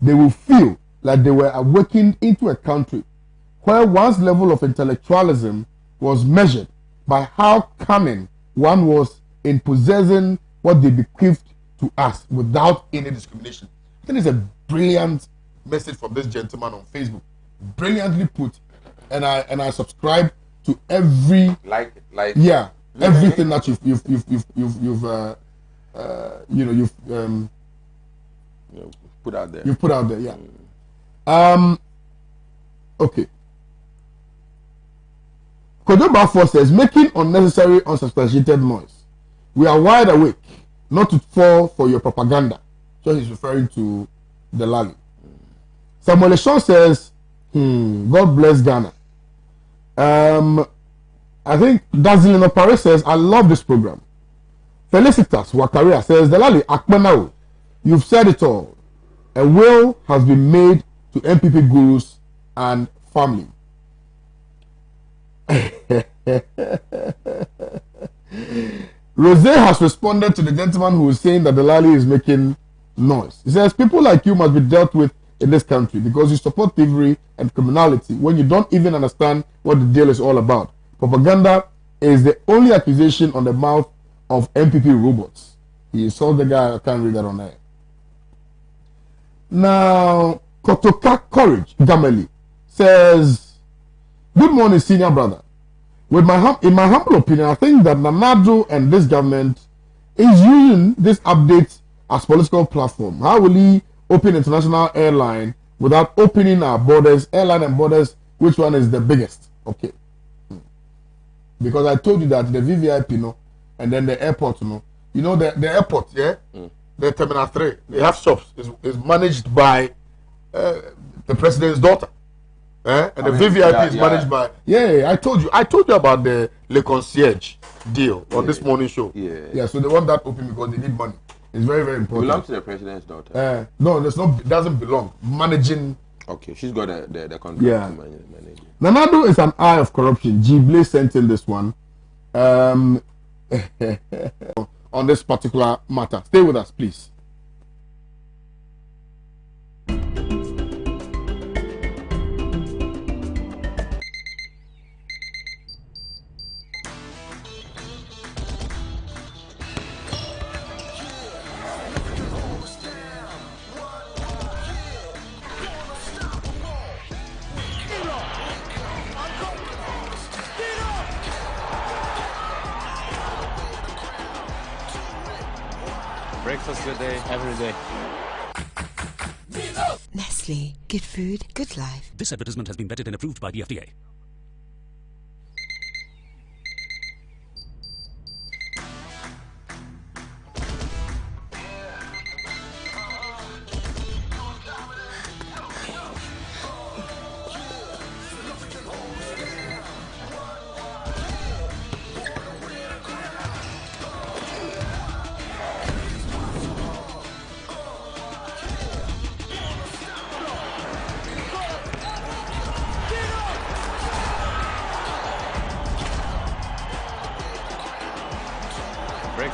they will feel like they were awakened into a country where one's level of intellectualism was measured by how cunning one was in possessing what they bequeathed to us without any discrimination. I think it's a brilliant message from this gentleman on Facebook. Brilliantly put. And I subscribe to every everything that you've put out there. You've put out there, yeah. Okay. Kodoba says, making unnecessary, unsubstantiated noise. We are wide awake, not to fall for your propaganda. So he's referring to the Lali. Samuel Eshon says, God bless Ghana. I think Dazilino Paris says, I love this program. Felicitas Wakaria says, Delali Akmanao, you've said it all. A will has been made to MPP gurus and family. Rose has responded to the gentleman who is saying that Delali is making noise. He says, people like you must be dealt with in this country because you support thievery and criminality when you don't even understand what the deal is all about. Propaganda is the only accusation on the mouth of MPP robots. He insulted the guy. I can't read that on air. Now, Kotoka Courage Gameli says, good morning, senior brother. In my humble opinion, I think that Nanado and this government is using this update as political platform. How will he open international airline without opening our borders, airline and borders? Which one is the biggest? Okay. Because I told you that the VVIP, and then the airport, the airport, yeah, the Terminal 3, they have shops. Is managed by the president's daughter. And the VVIP is managed by... Yeah, I told you about the Le Concierge deal on this morning show. Yeah, so they want that open because they need money. It's very, very important. It belongs to the president's daughter. No, it doesn't belong. Managing... Okay, she's got the contract to manage. Nanado is an eye of corruption. G. Blaze sent in this one. On this particular matter. Stay with us, please. Breakfast good day, every day. Nestle, good food, good life. This advertisement has been vetted and approved by the FDA.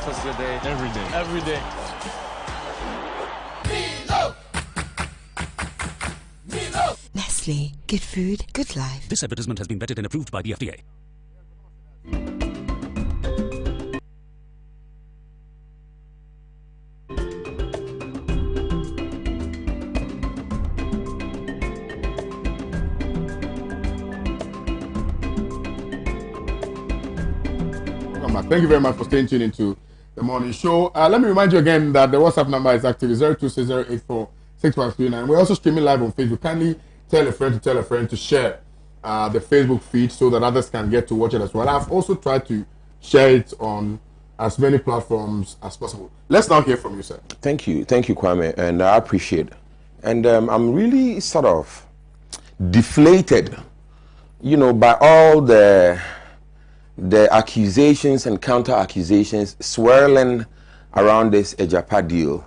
Breakfast good day. Every day. Every day. Nestle. Good food, good life. This advertisement has been vetted and approved by the FDA. Thank you very much for staying tuned into the morning show. Let me remind you again that the WhatsApp number is active, 0260846139. We're also streaming live on Facebook. Kindly tell a friend to share the Facebook feed so that others can get to watch it as well. I've also tried to share it on as many platforms as possible. Let's now hear from you, sir. Thank you, Kwame, and I appreciate it. And I'm really sort of deflated, by all the accusations and counter accusations swirling around this Agyapa deal,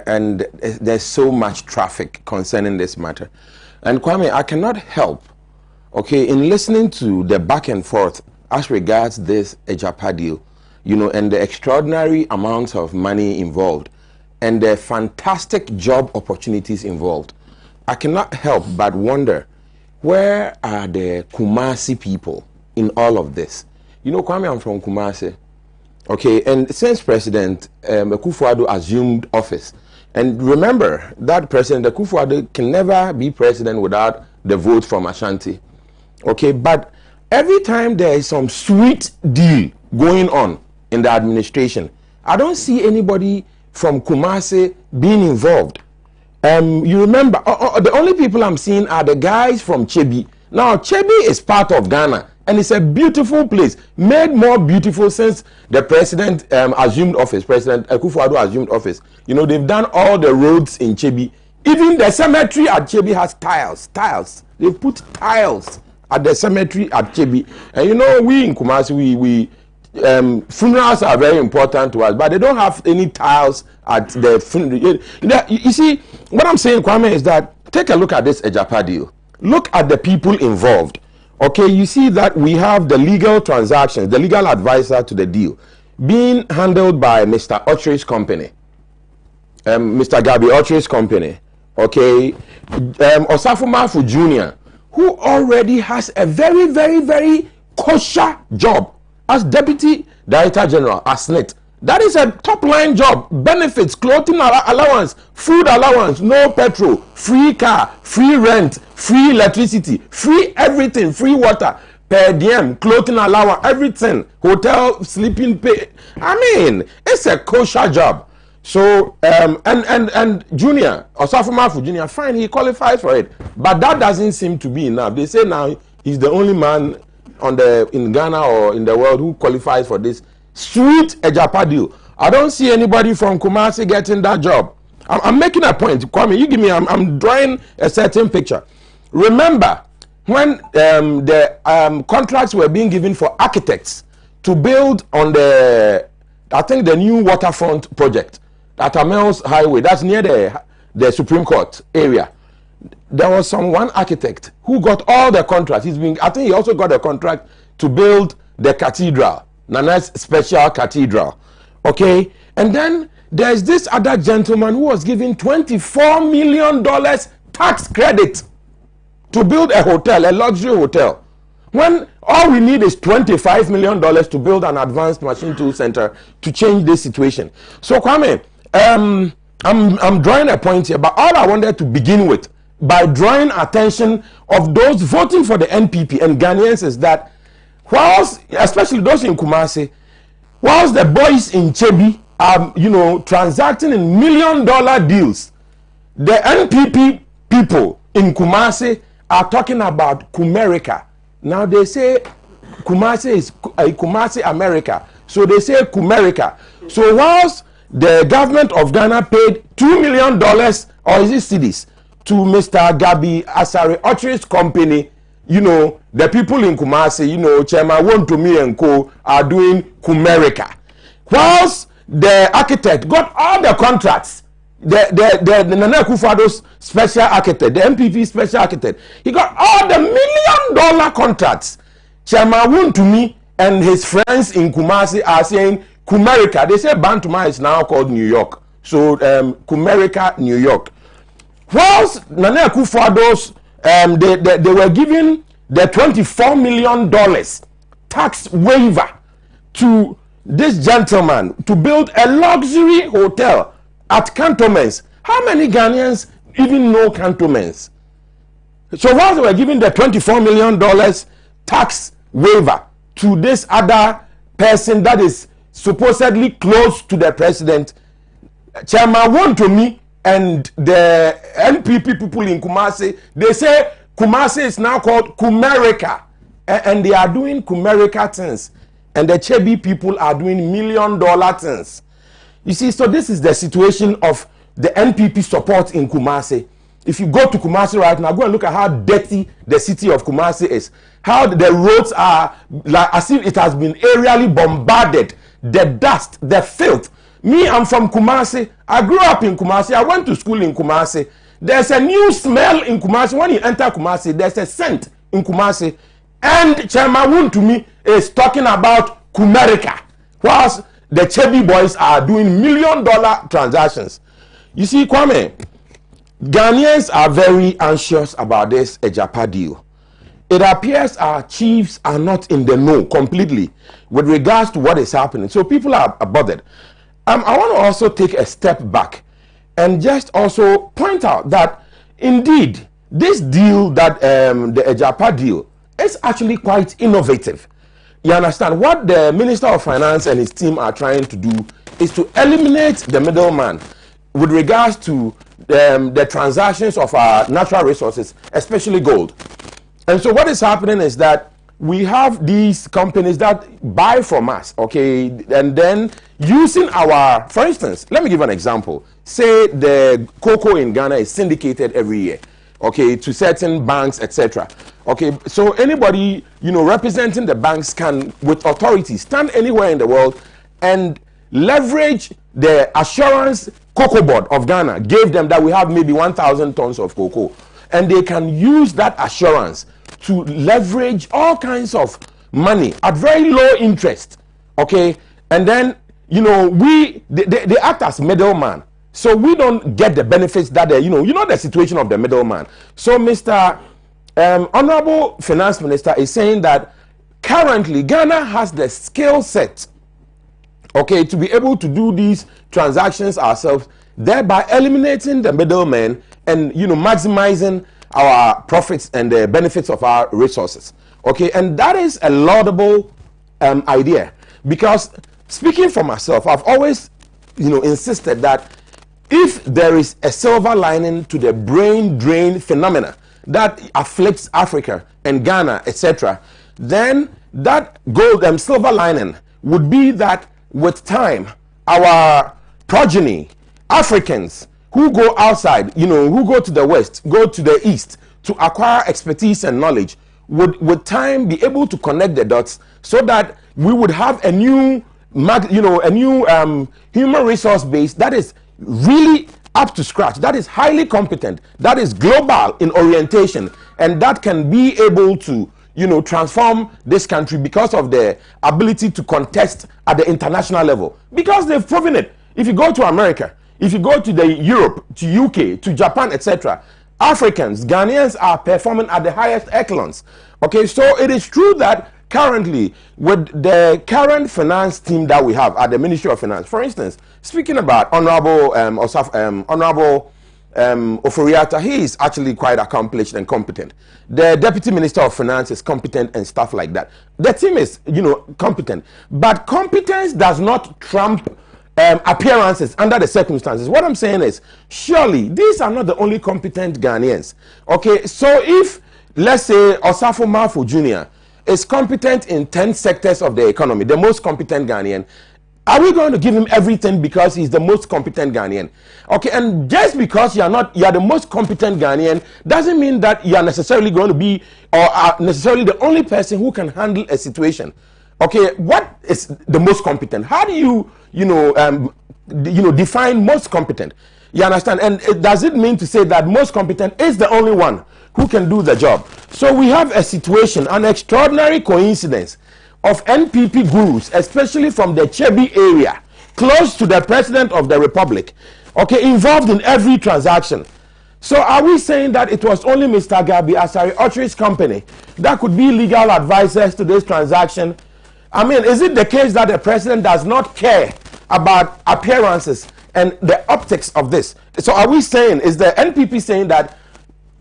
and there's so much traffic concerning this matter. And Kwame, I cannot help, in listening to the back and forth as regards this Agyapa deal, and the extraordinary amounts of money involved and the fantastic job opportunities involved, I cannot help but wonder, where are the Kumasi people in all of this? Kwame, I'm from Kumasi. And since President Akufo-Addo assumed office, and remember that President Akufo-Addo can never be president without the vote from Ashanti. But every time there is some sweet deal going on in the administration, I don't see anybody from Kumasi being involved. You remember, the only people I'm seeing are the guys from Chebi. Now, Chebi is part of Ghana, and it's a beautiful place, made more beautiful since the president assumed office, President Akufo-Addo assumed office. They've done all the roads in Chebi. Even the cemetery at Chebi has tiles. They've put tiles at the cemetery at Chebi. And we in Kumasi, funerals are very important to us, but they don't have any tiles at the funeral. You see, what I'm saying, Kwame, is that take a look at this Agyapa deal. Look at the people involved. You see that we have the legal transactions, the legal advisor to the deal, being handled by Mr. Ochere's company, Mr. Gabi Ochere's company. Osafo Mafu Jr., who already has a very, very, very kosher job as Deputy Director General at SNIT. That is a top-line job. Benefits, clothing allowance, food allowance, no petrol, free car, free rent, free electricity, free everything, free water, per diem, clothing allowance, everything, hotel, sleeping pay. It's a kosher job. So, and Junior, Osafo Mafu Junior, fine, he qualifies for it. But that doesn't seem to be enough. They say now he's the only man in Ghana or in the world who qualifies for this sweet Agyapa deal. I don't see anybody from Kumasi getting that job. I'm making a point, Kwame. You give me. I'm drawing a certain picture. Remember when the contracts were being given for architects to build on the new waterfront project at Amel's Highway. That's near the Supreme Court area. There was one architect who got all the contracts. I think he also got a contract to build the cathedral, Nana's special cathedral. And then there's this other gentleman who was given $24 million tax credit to build a hotel, a luxury hotel, when all we need is $25 million to build an advanced machine tool center to change this situation. So Kwame, I'm drawing a point here, but all I wanted to begin with by drawing attention of those voting for the NPP and Ghanaians is that whilst, especially those in Kumasi, whilst the boys in Chebi are, transacting in $1 million deals, the NPP people in Kumasi are talking about Kumerica. Now they say Kumasi is Kumasi America, so they say Kumerica. So whilst the government of Ghana paid $2 million, or is it cedis, to Mr. Gabi Asare Ochere's company, the people in Kumasi, Chairman Wontumi and Co. are doing Kumerica. Whilst the architect got all the contracts, the Nana Akufo-Addo's special architect, the MPP special architect, he got all the $1 million contracts. Chairman Wontumi and his friends in Kumasi are saying Kumerica, they say Bantuma is now called New York. So Kumerica, New York. Whilst Nana Akufo-Addo's they were given the $24 million tax waiver to this gentleman to build a luxury hotel at Cantonments. How many Ghanaians even know Cantonments? So while they were giving the $24 million tax waiver to this other person that is supposedly close to the president, Chairman Wontumi and the NPP people in Kumasi, they say Kumasi is now called Kumerica, and they are doing Kumerica things, and the Chebi people are doing $1 million things. You see, so this is the situation of the NPP support in Kumasi. If you go to Kumasi right now, go and look at how dirty the city of Kumasi is. How the roads are like as if it has been aerially bombarded. The dust, the filth. Me, I'm from Kumasi. I grew up in Kumasi. I went to school in Kumasi. There's a new smell in Kumasi. When you enter Kumasi, there's a scent in Kumasi. And Chairman Wontumi is talking about Kumerica, whilst the Chebi boys are doing $1 million transactions. You see, Kwame, Ghanaians are very anxious about this Agyapa deal. It appears our chiefs are not in the know completely with regards to what is happening. So people are bothered. I want to also take a step back and just also point out that indeed this deal that the Agyapa deal is actually quite innovative. You understand what the Minister of Finance and his team are trying to do is to eliminate the middleman with regards to the transactions of our natural resources, especially gold. And so what is happening is that we have these companies that buy from us, okay, and then using our, for instance, let me give an example. Say the cocoa in Ghana is syndicated every year, okay, to certain banks, etc. Okay, so anybody, you know, representing the banks can, with authority, stand anywhere in the world and leverage the assurance cocoa board of Ghana gave them that we have maybe 1,000 tons of cocoa, and they can use that assurance to leverage all kinds of money at very low interest, okay, and then you know they act as middleman, so we don't get the benefits that they, you know the situation of the middleman. So Mr. Honorable Finance Minister is saying that currently Ghana has the skill set, okay, to be able to do these transactions ourselves, thereby eliminating the middlemen and, you know, maximizing our profits and the benefits of our resources, okay. And that is a laudable idea, because speaking for myself, I've always, you know, insisted that if there is a silver lining to the brain drain phenomena that afflicts Africa and Ghana, etc., then that gold silver lining would be that with time, our progeny, Africans who go outside, you know, who go to the west, go to the east to acquire expertise and knowledge, would with time be able to connect the dots so that we would have a new, you know, a new human resource base that is really up to scratch, that is highly competent, that is global in orientation, and that can be able to, you know, transform this country because of their ability to contest at the international level, because they've proven it. If you go to America, if you go to the Europe, to UK, to Japan, etc., Africans, Ghanaians are performing at the highest echelons. Okay, so it is true that currently with the current finance team that we have at the Ministry of Finance, for instance, speaking about Honorable Oforiatta, he is actually quite accomplished and competent. The Deputy Minister of Finance is competent and stuff like that. The team is, you know, competent, but competence does not trump appearances under the circumstances. What I'm saying is, surely these are not the only competent Ghanaians. Okay, so if, let's say, Osafo Marfo Jr. is competent in 10 sectors of the economy, the most competent Ghanaian, are we going to give him everything because he's the most competent Ghanaian? Okay, and just because you are the most competent Ghanaian doesn't mean that you are necessarily going to be, or are necessarily the only person who can handle a situation. Okay, what is the most competent? How do you define most competent? You understand? And does it mean to say that most competent is the only one who can do the job? So we have a situation, an extraordinary coincidence, of NPP gurus, especially from the Chebi area, close to the President of the Republic, okay, involved in every transaction. So are we saying that it was only Mr. Gabi Asare Otri's company that could be legal advisors to this transaction? I mean, is it the case that the president does not care about appearances and the optics of this? So are we saying, is the NPP saying that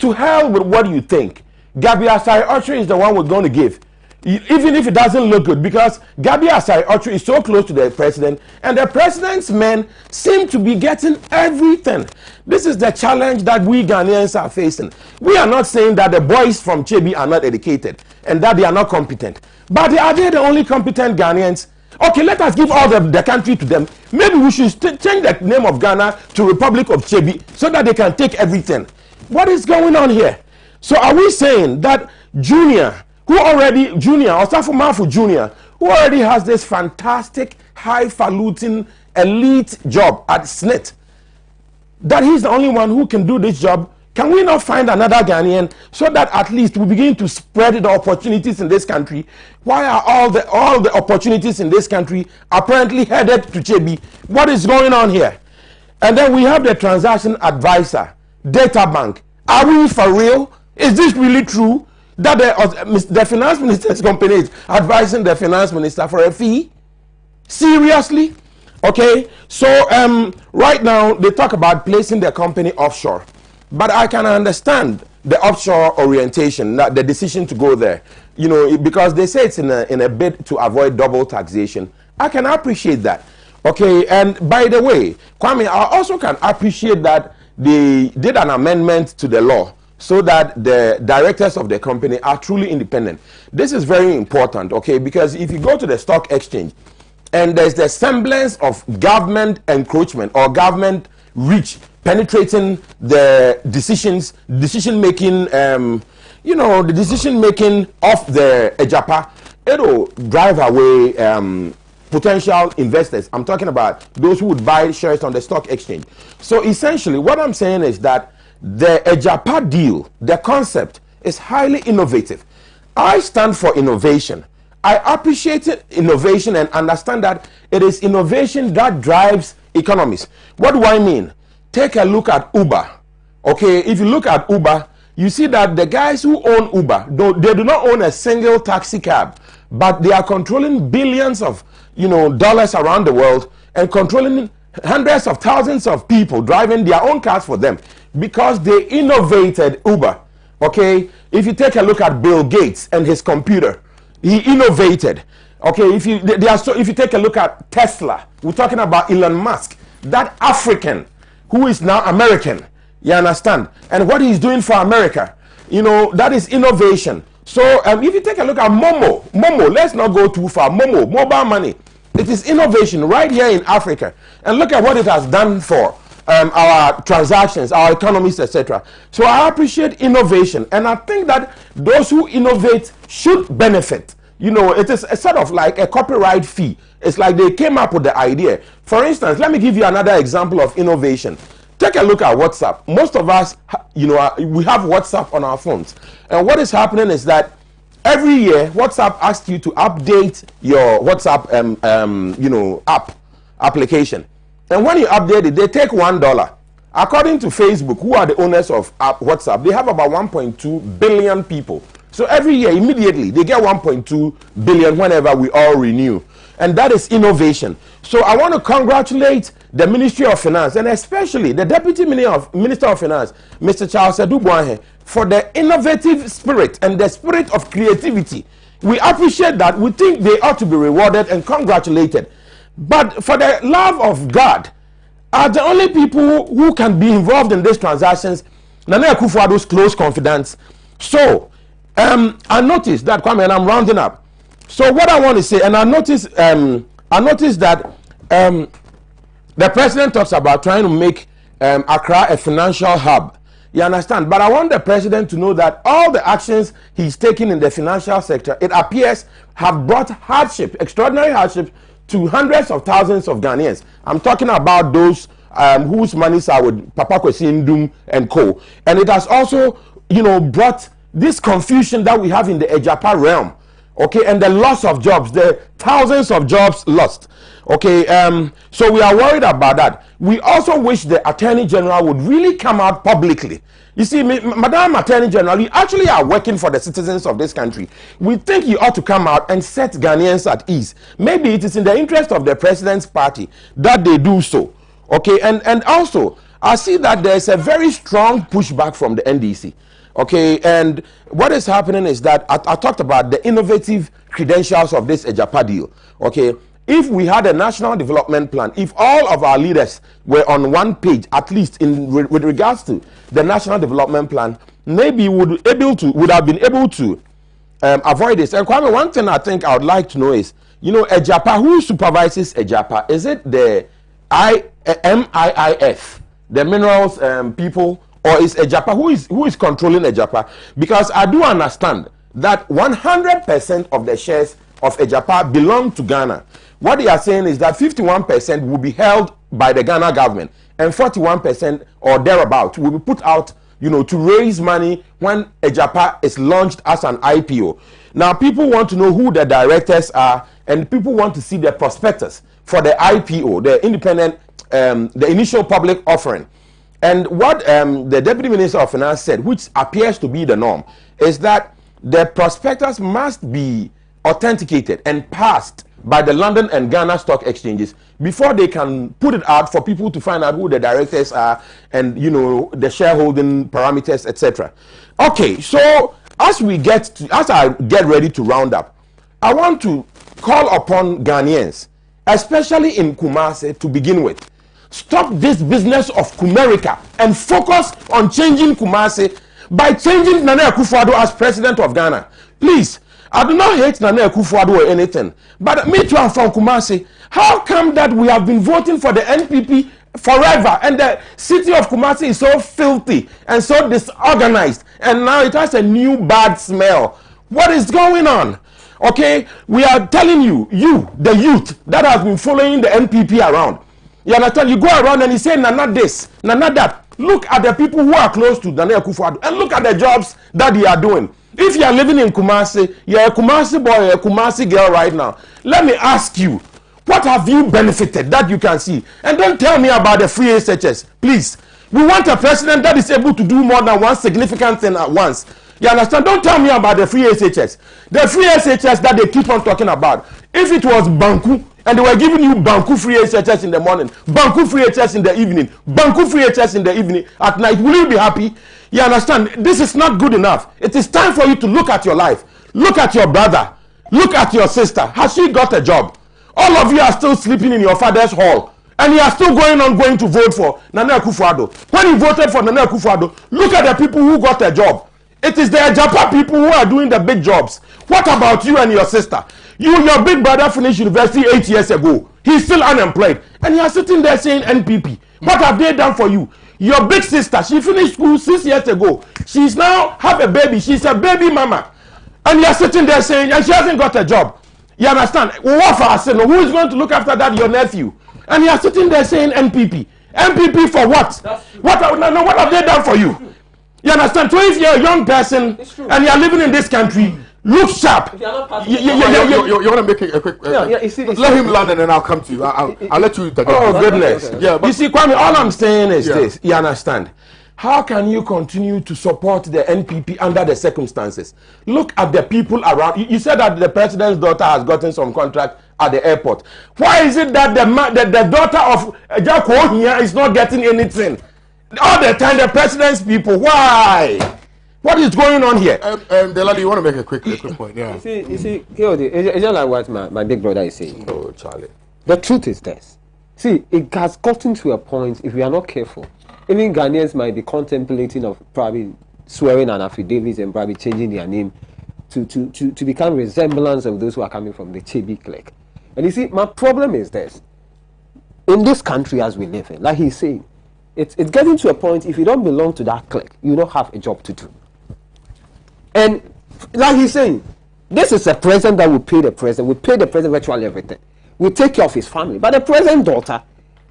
to hell with what you think, Gabi Asare Otri is the one we're going to give, even if it doesn't look good, because Gabi Asare Otri is so close to the president and the president's men seem to be getting everything. This is the challenge that we Ghanaians are facing. We are not saying that the boys from Chebi are not educated and that they are not competent, but are they the only competent Ghanaians? Okay, let us give all the country to them. Maybe we should change the name of Ghana to Republic of Chebi so that they can take everything. What is going on here? So are we saying that Junior, Osafo Mafu Junior, who already has this fantastic, highfalutin, elite job at SNIT, that he's the only one who can do this job? Can we not find another Ghanaian so that at least we begin to spread the opportunities in this country? Why are all the opportunities in this country apparently headed to Chebi? What is going on here? And then we have the transaction advisor, data bank. Are we for real? Is this really true that the finance minister's company is advising the finance minister for a fee? Seriously? Okay, so right now they talk about placing the company offshore. But I can understand the offshore orientation, the decision to go there, you know, because they say it's in a bid to avoid double taxation. I can appreciate that. Okay, and by the way, Kwame, I also can appreciate that they did an amendment to the law so that the directors of the company are truly independent. This is very important, okay, because if you go to the stock exchange and there's the semblance of government encroachment or government reach penetrating the decision making, you know, the decision making of the Agyapa, it'll drive away potential investors. I'm talking about those who would buy shares on the stock exchange. So essentially what I'm saying is that the Agyapa deal, the concept is highly innovative. I stand for innovation. I appreciate innovation and understand that it is innovation that drives economies. What do I mean? Take a look at Uber. Okay, if you look at Uber, you see that the guys who own Uber, they do not own a single taxi cab, but they are controlling billions of, you know, dollars around the world and controlling hundreds of thousands of people driving their own cars for them because they innovated Uber. Okay, if you take a look at Bill Gates and his computer, he innovated. Okay, if you take a look at Tesla, we're talking about Elon Musk, that African who is now American, you understand, and what he's doing for America, you know, that is innovation. So if you take a look at Momo, let's not go too far. Momo, mobile money, it is innovation right here in Africa, and look at what it has done for our transactions, our economies, etc. So I appreciate innovation, and I think that those who innovate should benefit. You know, it is a sort of like a copyright fee. It's like they came up with the idea. For instance, let me give you another example of innovation. Take a look at WhatsApp. Most of us, you know, we have WhatsApp on our phones. And what is happening is that every year, WhatsApp asks you to update your WhatsApp, you know, application. And when you update it, they take $1. According to Facebook, who are the owners of WhatsApp, they have about 1.2 billion people. So every year, immediately, they get 1.2 billion whenever we all renew. And that is innovation. So I want to congratulate the Ministry of Finance and especially the Deputy Minister of Finance, Mr. Charles Edubuahe, for the innovative spirit and the spirit of creativity. We appreciate that. We think they ought to be rewarded and congratulated. But for the love of God, are the only people who can be involved in these transactions Nana Akufo-Addo's close confidants. So I noticed that, Kwame, and I'm rounding up. So what I want to say, and I noticed that the president talks about trying to make Accra a financial hub. You understand? But I want the president to know that all the actions he's taking in the financial sector, it appears, have brought hardship, extraordinary hardship, to hundreds of thousands of Ghanaians. I'm talking about those whose monies are with Papa Kwesi Ndum and co. And it has also, you know, brought this confusion that we have in the Agyapa realm. okay, and the loss of jobs, the thousands of jobs lost. Okay, so we are worried about that. We also wish the Attorney General would really come out publicly. You see, Madam Attorney General, you actually are working for the citizens of this country. We think you ought to come out and set Ghanaians at ease. Maybe it is in the interest of the president's party that they do so. Okay, and also, I see that there's a very strong pushback from the NDC. Okay, and what is happening is that I talked about the innovative credentials of this Agyapa deal. Okay, if we had a national development plan, if all of our leaders were on one page, at least with regards to the national development plan, maybe we would have been able to avoid this. And Kwame, one thing I think I would like to know is, you know, Agyapa, who supervises Agyapa? Is it the MIIF, the minerals people, or is Agyapa who is controlling Agyapa? Because I do understand that 100% of the shares of Agyapa belong to Ghana. What they are saying is that 51% will be held by the Ghana government, and 41% or thereabout will be put out, you know, to raise money when Agyapa is launched as an IPO. Now, people want to know who the directors are, and people want to see the prospectus for the IPO, the independent, the initial public offering. And what the Deputy Minister of Finance said, which appears to be the norm, is that the prospectus must be authenticated and passed by the London and Ghana stock exchanges before they can put it out for people to find out who the directors are and, you know, the shareholding parameters, etc. Okay, so as I get ready to round up, I want to call upon Ghanaians, especially in Kumasi, to begin with. Stop this business of Kumerica and focus on changing Kumasi by changing Nana Akufo-Addo as president of Ghana. Please, I do not hate Nana Akufo-Addo or anything, but me too, I'm from Kumasi. How come that we have been voting for the NPP forever and the city of Kumasi is so filthy and so disorganized, and now it has a new bad smell? What is going on? Okay, we are telling you, the youth that has been following the NPP around, you understand? You go around and you say, Nana this, Nana that. Look at the people who are close to Nana Akufo-Addo and look at the jobs that they are doing. If you are living in Kumasi, you're a Kumasi boy or a Kumasi girl right now, let me ask you, what have you benefited that you can see? And don't tell me about the free SHS, please. We want a president that is able to do more than one significant thing at once. You understand? Don't tell me about the free SHS. The free SHS that they keep on talking about. If it was Banku, and they were giving you Banku free SHS in the morning, Banku free SHS in the evening, Banku free SHS in the evening, at night, will you be happy? You understand? This is not good enough. It is time for you to look at your life. Look at your brother. Look at your sister. Has she got a job? All of you are still sleeping in your father's hall. And you are still going to vote for Nana Akufo-Addo. When you voted for Nana Akufo-Addo, look at the people who got a job. It is the Agyapa people who are doing the big jobs. What about you and your sister? Your big brother finished university 8 years ago. He's still unemployed. And you are sitting there saying NPP. What have they done for you? Your big sister, she finished school 6 years ago. She's now have a baby. She's a baby mama. And you are sitting there saying, and she hasn't got a job. You understand? What for us? Who is going to look after that? Your nephew. And you are sitting there saying NPP. NPP for what? What have they done for you? You understand? So if you're a young person and you're living in this country, look sharp. You want to make a quick... let him land and then I'll come to you. I'll let you... Oh, goodness. Yeah, you see, Kwame, all I'm saying is this. You understand? How can you continue to support the NPP under the circumstances? Look at the people around. You said that the president's daughter has gotten some contract at the airport. Why is it that the daughter of Jacko here is not getting anything? All the time, the president's people. Why? What is going on here? Delali, you want to make a quick point? Yeah. You see, it's just like what my big brother is saying. Oh, Charlie. The truth is this. See, it has gotten to a point, if we are not careful, even Ghanaians might be contemplating of probably swearing an affidavit and probably changing their name to become resemblance of those who are coming from the Chebi clique. And you see, my problem is this. In this country as we live in, like he's saying, it's getting to a point, if you don't belong to that clique, you don't have a job to do. And like he's saying, this is a president that will pay the president virtually everything. We take care of his family. But the president's daughter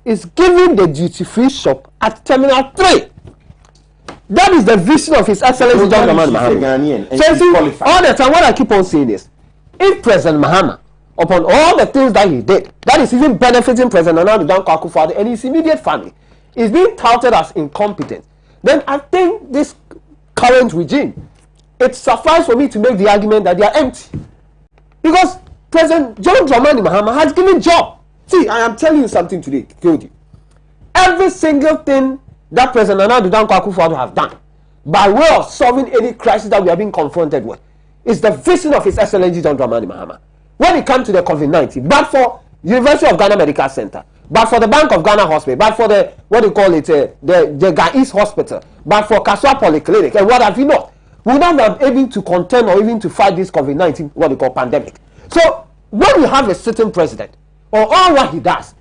is giving the duty-free shop at Terminal 3. That is the vision of His Excellency John Dramani Mahama. So all the time, what I keep on saying is, if President Mahama, upon all the things that he did, that is even benefiting President Nana Danko Akufo-Addo and his immediate family, is being touted as incompetent, then I think this current regime, it suffices for me to make the argument that they are empty. Because President John Dramani Mahama has given job. See, I am telling you something today, Kodi. Every single thing that President Nana Danko Akufo-Addo have done, by way of solving any crisis that we are being confronted with, is the vision of His Excellency John Dramani Mahama. When it comes to the COVID-19, but for University of Ghana Medical Center, but for the Bank of Ghana Hospital, but for the, what do you call it, the Gais Hospital, but for Kaswa Polyclinic, and what have you not, we will not be able to contend or even to fight this COVID-19, what we call pandemic. So, when you have a certain president, or all what he does,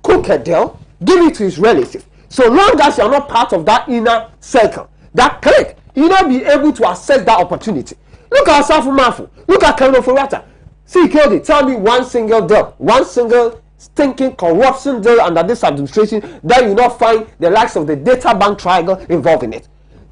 cook a deal, give it to his relatives, so long as you are not part of that inner circle, that clique, you will not be able to access that opportunity. Look at Safu Mafu, look at Kano Furata. See, Kodi, tell me one single deal, one single stinking corruption deal under this administration that you not find the likes of the data bank triangle involved in it.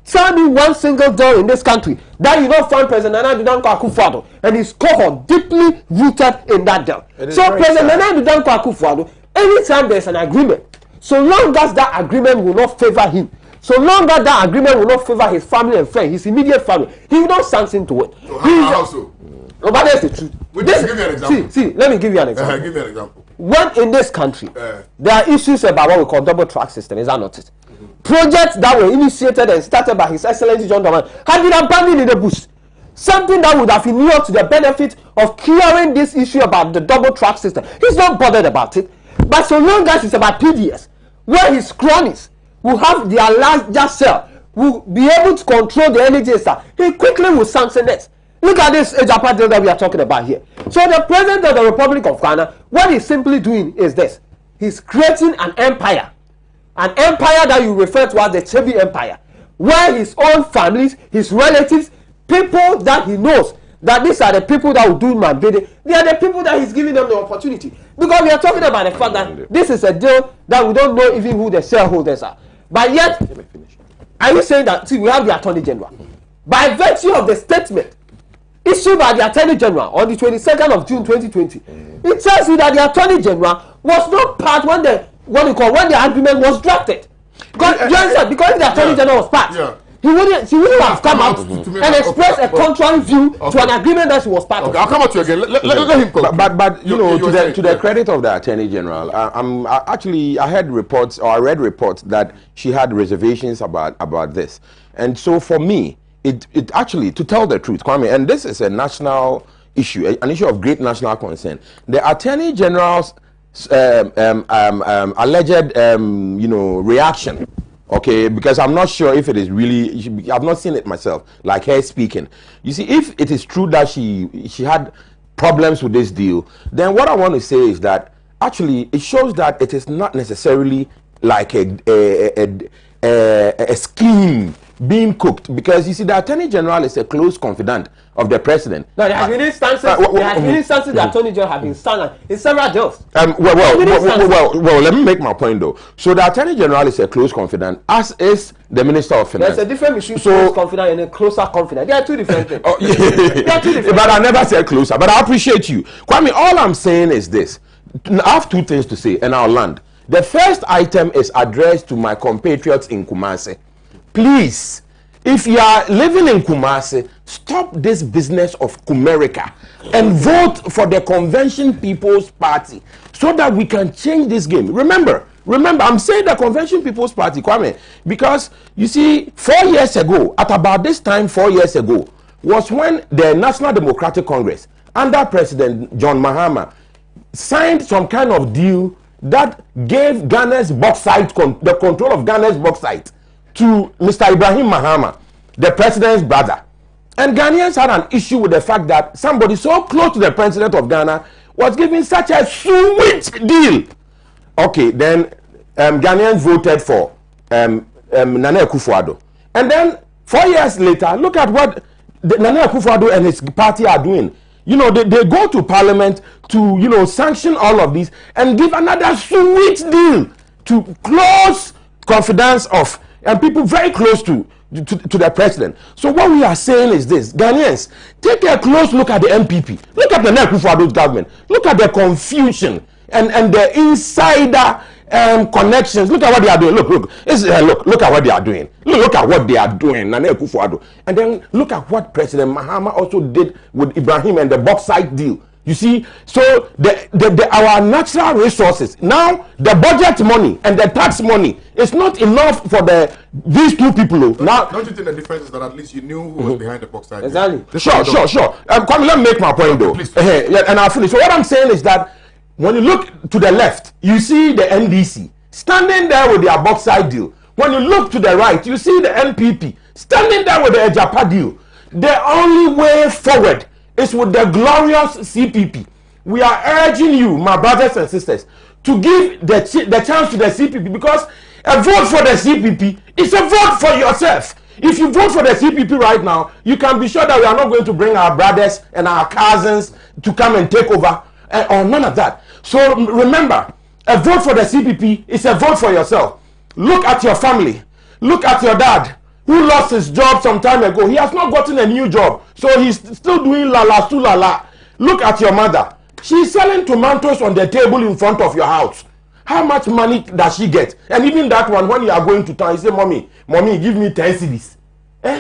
Tell me one single deal in this country that you not find President Nana Danko Akufo-Addo and his cohort deeply rooted in that deal. So President Nana Danko Akufo-Addo, anytime there's an agreement, so long as that agreement will not favor him, so long as that agreement will not favor his family and friends, his immediate family, he will not sanction to it. So how so? No, but that's the truth. Give me an example. See, let me give you an example. Give me an example. When in this country, there are issues about what we call double track system, is that not it? Projects that were initiated and started by His Excellency John Dramani had been abandoned in the bush. Something that would have inured to the benefit of clearing this issue about the double track system. He's not bothered about it. But so long as it's about PDS, where his cronies will have their larger cell, will be able to control the energy sector, he quickly will sanction it. Look at this Agyapa deal that we are talking about here. So the president of the Republic of Ghana, what he's simply doing is this. He's creating an empire. An empire that you refer to as the Chebi Empire. Where his own families, his relatives, people that he knows, that these are the people that will do my bidding, they are the people that he's giving them the opportunity. Because we are talking about the fact that this is a deal that we don't know even who the shareholders are. But yet, are you saying that, see, we have the Attorney General. By virtue of the statement issued by the Attorney General on the 22nd of June 2020, it tells you that the Attorney General was not part when the agreement was drafted. Because because the Attorney General was part, he wouldn't have come out and expressed a contrary view to an agreement that he was part of. I'll come out to you again. Let him go. But you know, to the credit of the Attorney General, I heard reports, or I read reports that she had reservations about this, and so for me, it actually, to tell the truth, Kwame, and this is a national issue, an issue of great national concern. The Attorney General's alleged reaction, okay, because I'm not sure if it is really, I've not seen it myself, like her speaking. You see, if it is true that she had problems with this deal, then what I want to say is that actually it shows that it is not necessarily like a scheme being cooked, because you see, the Attorney General is a close confidant of the president. No, there has been instances. The Attorney General have been silent in several deals. Well, let me make my point though. So the Attorney General is a close confidant, as is the Minister of Finance. There's a difference between close confidant and a closer confidant. They are two different things. They are two different. But I never said closer. But I appreciate you, Kwame. All I'm saying is this: I have two things to say, and I'll land. The first item is addressed to my compatriots in Kumasi. Please, if you are living in Kumasi, stop this business of Kumerica and vote for the Convention People's Party so that we can change this game. Remember, I'm saying the Convention People's Party, Kwame, because you see, 4 years ago, at about this time 4 years ago, was when the National Democratic Congress, under President John Mahama, signed some kind of deal that gave Ghana's bauxite, the control of Ghana's bauxite, to Mr. Ibrahim Mahama, the president's brother. And Ghanaians had an issue with the fact that somebody so close to the president of Ghana was giving such a sweet deal. Okay, then Ghanaians voted for Nana Akufo-Addo. And then 4 years later, look at what Nana Akufo-Addo and his party are doing. You know, they go to parliament to, sanction all of these and give another sweet deal to close confidence of and people very close to to the president. So what we are saying is this: Ghanaians, take a close look at the MPP. Look at the Akufo-Addo's government. Look at the confusion and the insider connections. Look at what they are doing. Look at what they are doing. Look at what they are doing, Nana Akufo-Addo. And then look at what President Mahama also did with Ibrahim and the bauxite deal. You see, so our natural resources, now the budget money and the tax money is not enough for these two people. Now, don't you think the difference is that at least you knew who was behind the bauxite? Exactly. Sure. Come, let me make my point though. Please. Yeah, and I'll finish. So what I'm saying is that when you look to the left, you see the NDC standing there with their bauxite deal. When you look to the right, you see the NPP standing there with the Agyapa deal. The only way forward is with the glorious CPP. We are urging you, my brothers and sisters, to give the chance to the CPP, because a vote for the CPP is a vote for yourself. If you vote for the CPP right now, you can be sure that we are not going to bring our brothers and our cousins to come and take over, or none of that. So remember, a vote for the CPP is a vote for yourself. Look at your family. Look at your dad, who lost his job some time ago. He has not gotten a new job, so he's still doing la la su la la. Look at your mother. She's selling tomatoes on the table in front of your house. How much money does she get? And even that one, when you are going to town, you say, mommy, give me 10 cedis.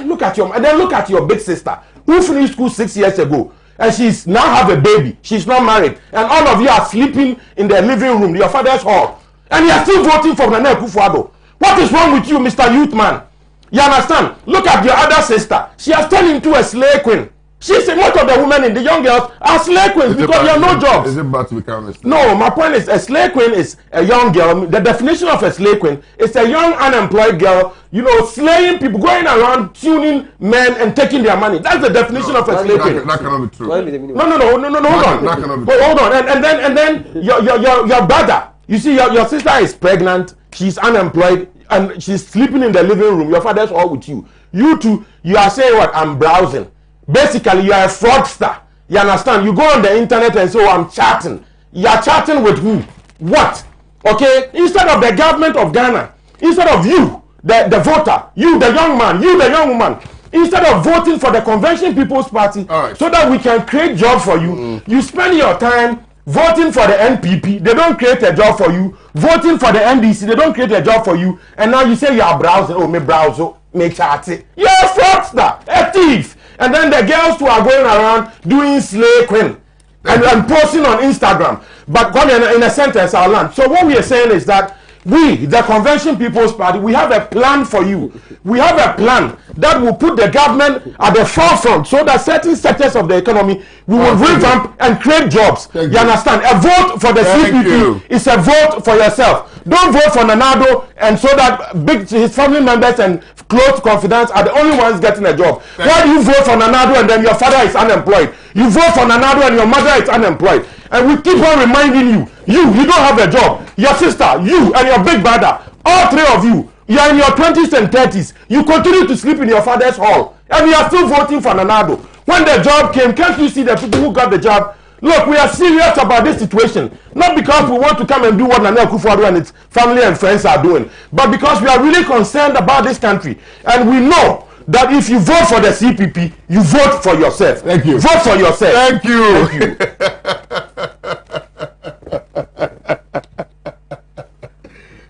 Look at and then look at your big sister, who finished school 6 years ago, and she's now have a baby. She's not married, and all of you are sleeping in the living room, your father's hall, and you are still voting for Nana Akufo-Addo. What is wrong with you, Mr. Youthman? You understand? Look at your other sister. She has turned into a slave queen. She said most of the women in the young girls are slave queens because you have no jobs. Is it bad to become a slave? No, my point is a slave queen is a young girl. The definition of a slave queen is a young unemployed girl, slaying people, going around tuning men and taking their money. That's the definition of a slave queen. That cannot be true. No, hold on. That cannot be But hold on. And then your brother, you see, your sister is pregnant, she's unemployed, and she's sleeping in the living room. Your father's all with you. You two, you are saying what? I'm browsing. Basically, you are a fraudster. You understand? You go on the internet and say, oh, I'm chatting. You are chatting with who? What? Okay? Instead of the government of Ghana, instead of you, the voter, you, the young man, you, the young woman, instead of voting for the Convention People's Party, right, so that we can create jobs for you, you spend your time voting for the NPP. They don't create a job for you. Voting for the NDC, they don't create a job for you. And now you say you are browsing. Oh, me browse, me chatting. You're a fraudster, a thief. And then the girls who are going around doing slay queen and posting on Instagram. But in a sentence, I'll land. So what we are saying is that we, the Convention People's Party, we have a plan for you. We have a plan that will put the government at the forefront so that certain sectors of the economy we will revamp and create jobs. You understand? A vote for the CPP is a vote for yourself. Don't vote for Nanado, and so that his family members and close confidants are the only ones getting a job. Why do you vote for Nanado and then your father is unemployed? You vote for Nanado and your mother is unemployed. And we keep on reminding you don't have a job. Your sister, you and your big brother, all three of you, you are in your 20s and 30s. You continue to sleep in your father's hall. And you are still voting for Nanado. When the job came, can't you see the people who got the job? Look, we are serious about this situation. Not because we want to come and do what Nana Akufo-Addo and its family and friends are doing, but because we are really concerned about this country. And we know that if you vote for the CPP, you vote for yourself. Thank you. Vote for yourself. Thank you. Thank you.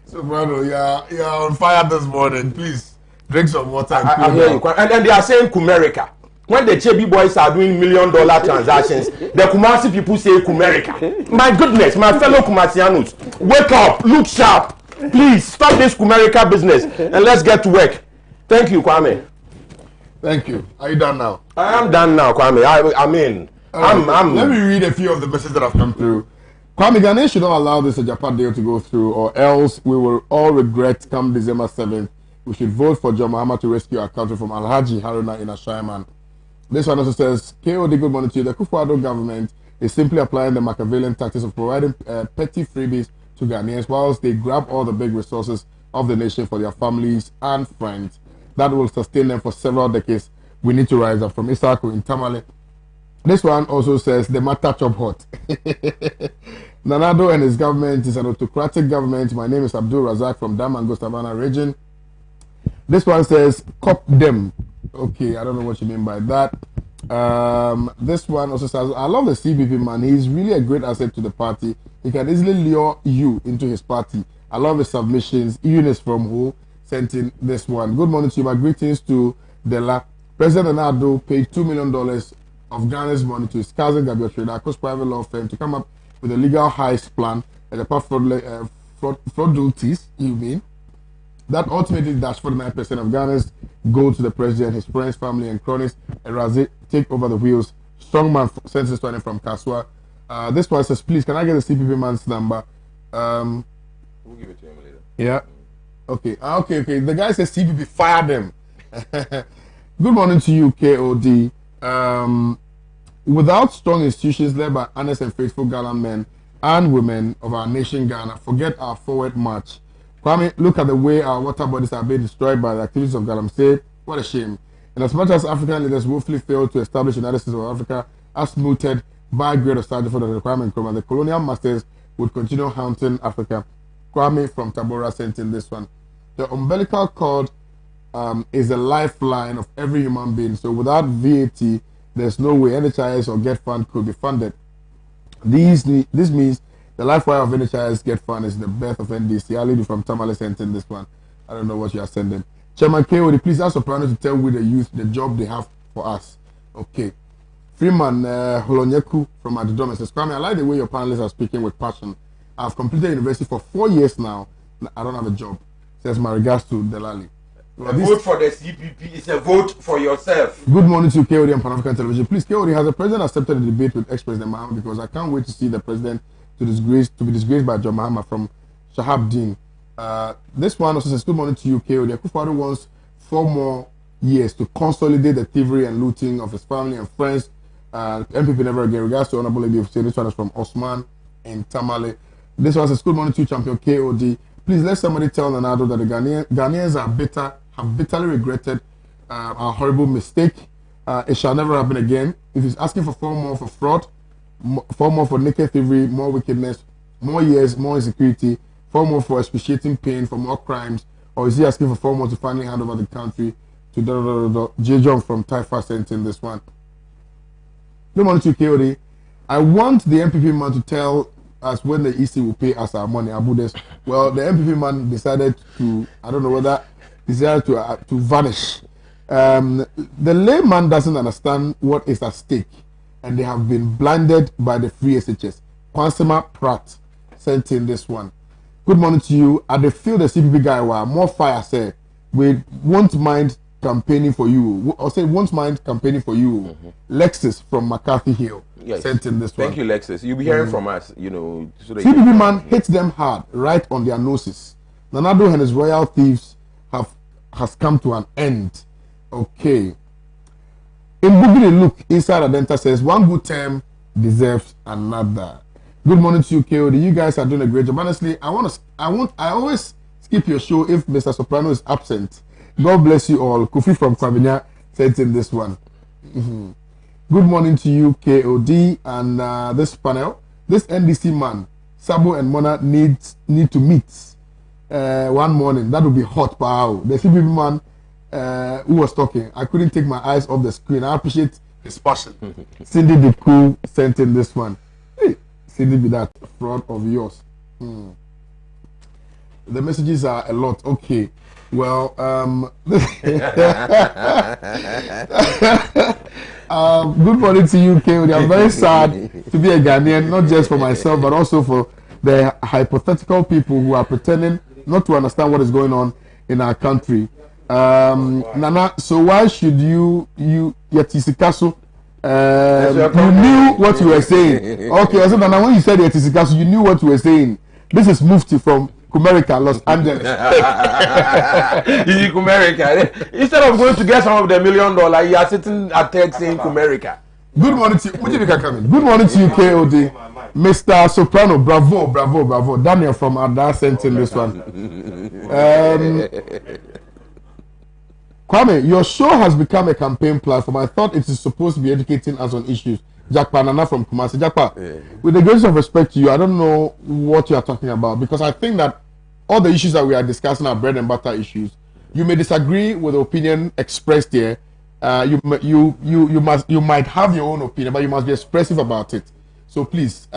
So, brother, you're on fire this morning. Please drink some water. I hear you. And then they are saying Kumerica. When the Chebi boys are doing $1 million transactions, the Kumasi people say Kumerica. My goodness, my fellow Kumasianos, wake up, look sharp. Please stop this Kumerica business and let's get to work. Thank you, Kwame. Thank you. Are you done now? I am done now, Kwame. I'm. Let me read a few of the messages that have come through. Kwame, Ghana should not allow this Agyapa deal to go through, or else we will all regret come December 7th. We should vote for John Mahama to rescue our country from Alhaji Haruna in Ashaiman. This one also says, KOD, good morning to you. The Akufo-Addo government is simply applying the Machiavellian tactics of providing petty freebies to Ghanaians whilst they grab all the big resources of the nation for their families and friends. That will sustain them for several decades. We need to rise up. From Isaku in Tamale. This one also says, the matter chop hot. Nanado and his government is an autocratic government. My name is Abdul Razak from Damango Savannah region. This one says, cop them. Okay, I don't know what you mean by that. This one also says, I love the CBP man. He's really a great asset to the party. He can easily lure you into his party. I love his submissions. Eunice from who sent in this one. Good morning to you. My greetings to Dela. President Anado paid $2 million of Ghana's money to his cousin Gabriel Trader, Akos private law firm, to come up with a legal heist plan and apart fraudulties, you mean, that ultimately dashed 49% of Ghana's gold to the president, his friends, family, and cronies, and Razi take over the wheels. Strongman sentences to from Kaswa. This one says, please, can I get the CPP man's number? We'll give it to him later. Yeah. Okay. Okay. The guy says CPP, fire them. Good morning to you, KOD. Without strong institutions led by honest and faithful gallant men and women of our nation, Ghana, forget our forward march. Kwame, look at the way our water bodies are being destroyed by the activities of Galamsey. What a shame. And as much as African leaders woefully failed to establish United States of Africa as mooted by great authority for the requirement, the colonial masters would continue haunting Africa. Kwame from Tabora sent in this one. The umbilical cord is the lifeline of every human being. So without VAT, there's no way NHIS or Get Fund could be funded. This means the life wire of NHIS Get Fund is the birth of NDC. Ali from Tamale sent in this one. I don't know what you are sending. Chairman KOD, please ask Soprano to tell we the youth the job they have for us. Okay. Freeman Holonyeku from Adidome says, Kwame, I like the way your panelists are speaking with passion. I've completed university for 4 years now. I don't have a job. Says my regards to Delali. A vote for the CPP is a vote for yourself. Good morning to KOD and Pan African Television. Please, KOD, has the president accepted the debate with ex-president Mahama? Because I can't wait to see the president to be disgraced by John Mahama from Shahab Dean. This one also says, good morning to you, KOD. Akufo-Addo wants 4 more years to consolidate the thievery and looting of his family and friends. MPP never again. Regards to Honorable Lady of this one is from Osman in Tamale. This one says, good morning to you, champion KOD. Please let somebody tell Nanado that the Ghanaians are have bitterly regretted our horrible mistake. It shall never happen again. If he's asking for 4 more for fraud, 4 more for naked thievery, more wickedness, more years, more insecurity, 4 more for expiating pain, for more crimes, or is he asking for 4 more to finally hand over the country to J. John from Taifa sent in this one. Good morning to you, KOD. I want the MPP man to tell us when the EC will pay us our money, Abudes. Well, the MPP man decided to, I don't know whether, decided to vanish. The layman doesn't understand what is at stake, and they have been blinded by the free SHS. Kwansema Pratt sent in this one. Good morning to you. At the field, the CPP guy, more fire, say, we won't mind campaigning for you. Or say, won't mind campaigning for you. Lexus from McCarthy Hill sent in this one. Thank you, Lexus. You'll be hearing from us, you know. So CPP man hits them hard, right on their noses. Nanado and his royal thieves has come to an end. Okay. In Boogie Look, inside Adenta says, one good term deserves another. Good morning to you, KOD. You guys are doing a great job. Honestly, I always skip your show if Mr. Soprano is absent. God bless you all. Kofi from Kwabenya sent in this one. Good morning to you, KOD, and this panel. This NDC man, Sabo and Mona need to meet one morning. That would be hot, pow. The CPP man who was talking, I couldn't take my eyes off the screen. I appreciate his passion. Cindy the Cool sent in this one. Hey, Cindy, be that fraud of yours. The messages are a lot. Okay. Well, good morning to you, KOD. I'm very sad to be a Ghanaian, not just for myself, but also for the hypothetical people who are pretending not to understand what is going on in our country. Nana, so why should you Yatisikasu? You knew what you were saying. Okay, so Nana, when you said Yatisikasu, you knew what you were saying. This is Mufti from Kumerica, Los Angeles. Kumerica. Instead of going to get some of the $1 million, you are sitting at text saying Kumerica. Good morning to you. Good morning to you, KOD. Mr. Soprano, bravo. Daniel from Ada sent in this one. Kwame, your show has become a campaign platform. I thought it is supposed to be educating us on issues. Jackpa Nana from Kumasi. Jackpa, with the greatest of respect to you, I don't know what you are talking about, because I think that all the issues that we are discussing are bread and butter issues. You may disagree with the opinion expressed here. You might have your own opinion, but you must be expressive about it. So please,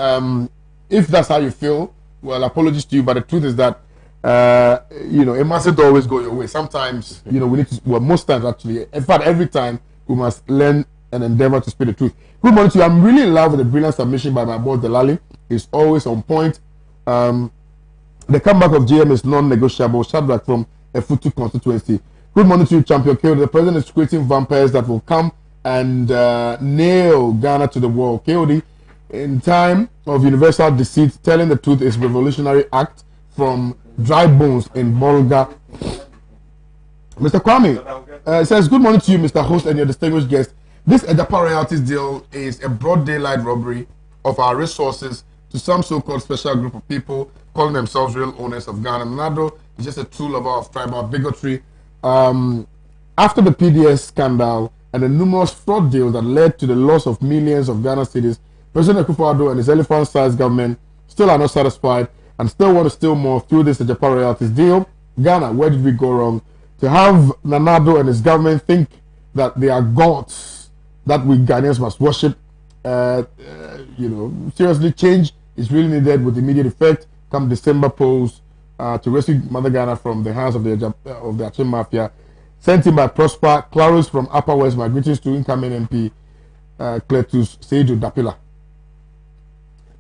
if that's how you feel, well, apologies to you. But the truth is that it mustn't always go your way. Sometimes, we need to. Well, most times actually, in fact, every time we must learn and endeavor to speak the truth. Good morning to you. I'm really in love with the brilliant submission by my boss Delali. It's always on point. The comeback of GM is non-negotiable. Shadrach from Efutu constituency. Good morning to you, Champion KOD. The president is creating vampires that will come and nail Ghana to the wall. KOD, in time of universal deceit, telling the truth is revolutionary act from dry bones in Bolga. Mr. Kwame says, good morning to you, Mr. Host, and your distinguished guest. This Agyapa royalties deal is a broad daylight robbery of our resources to some so-called special group of people calling themselves real owners of Ghana. Nado is just a true lover of tribal bigotry. After the PDS scandal and the numerous fraud deals that led to the loss of millions of Ghana cedis, President Akufo-Addo and his elephant-sized government still are not satisfied and still want to steal more through this Agyapa royalties deal. Ghana, where did we go wrong? To have Nanado and his government think that they are gods that we Ghanaians must worship, seriously, change is really needed with immediate effect. Come December polls to rescue Mother Ghana from the hands of the Achim Mafia. Sent in by Prosper Claros from Upper West. My greetings to incoming MP Cletus Seidu Dapila.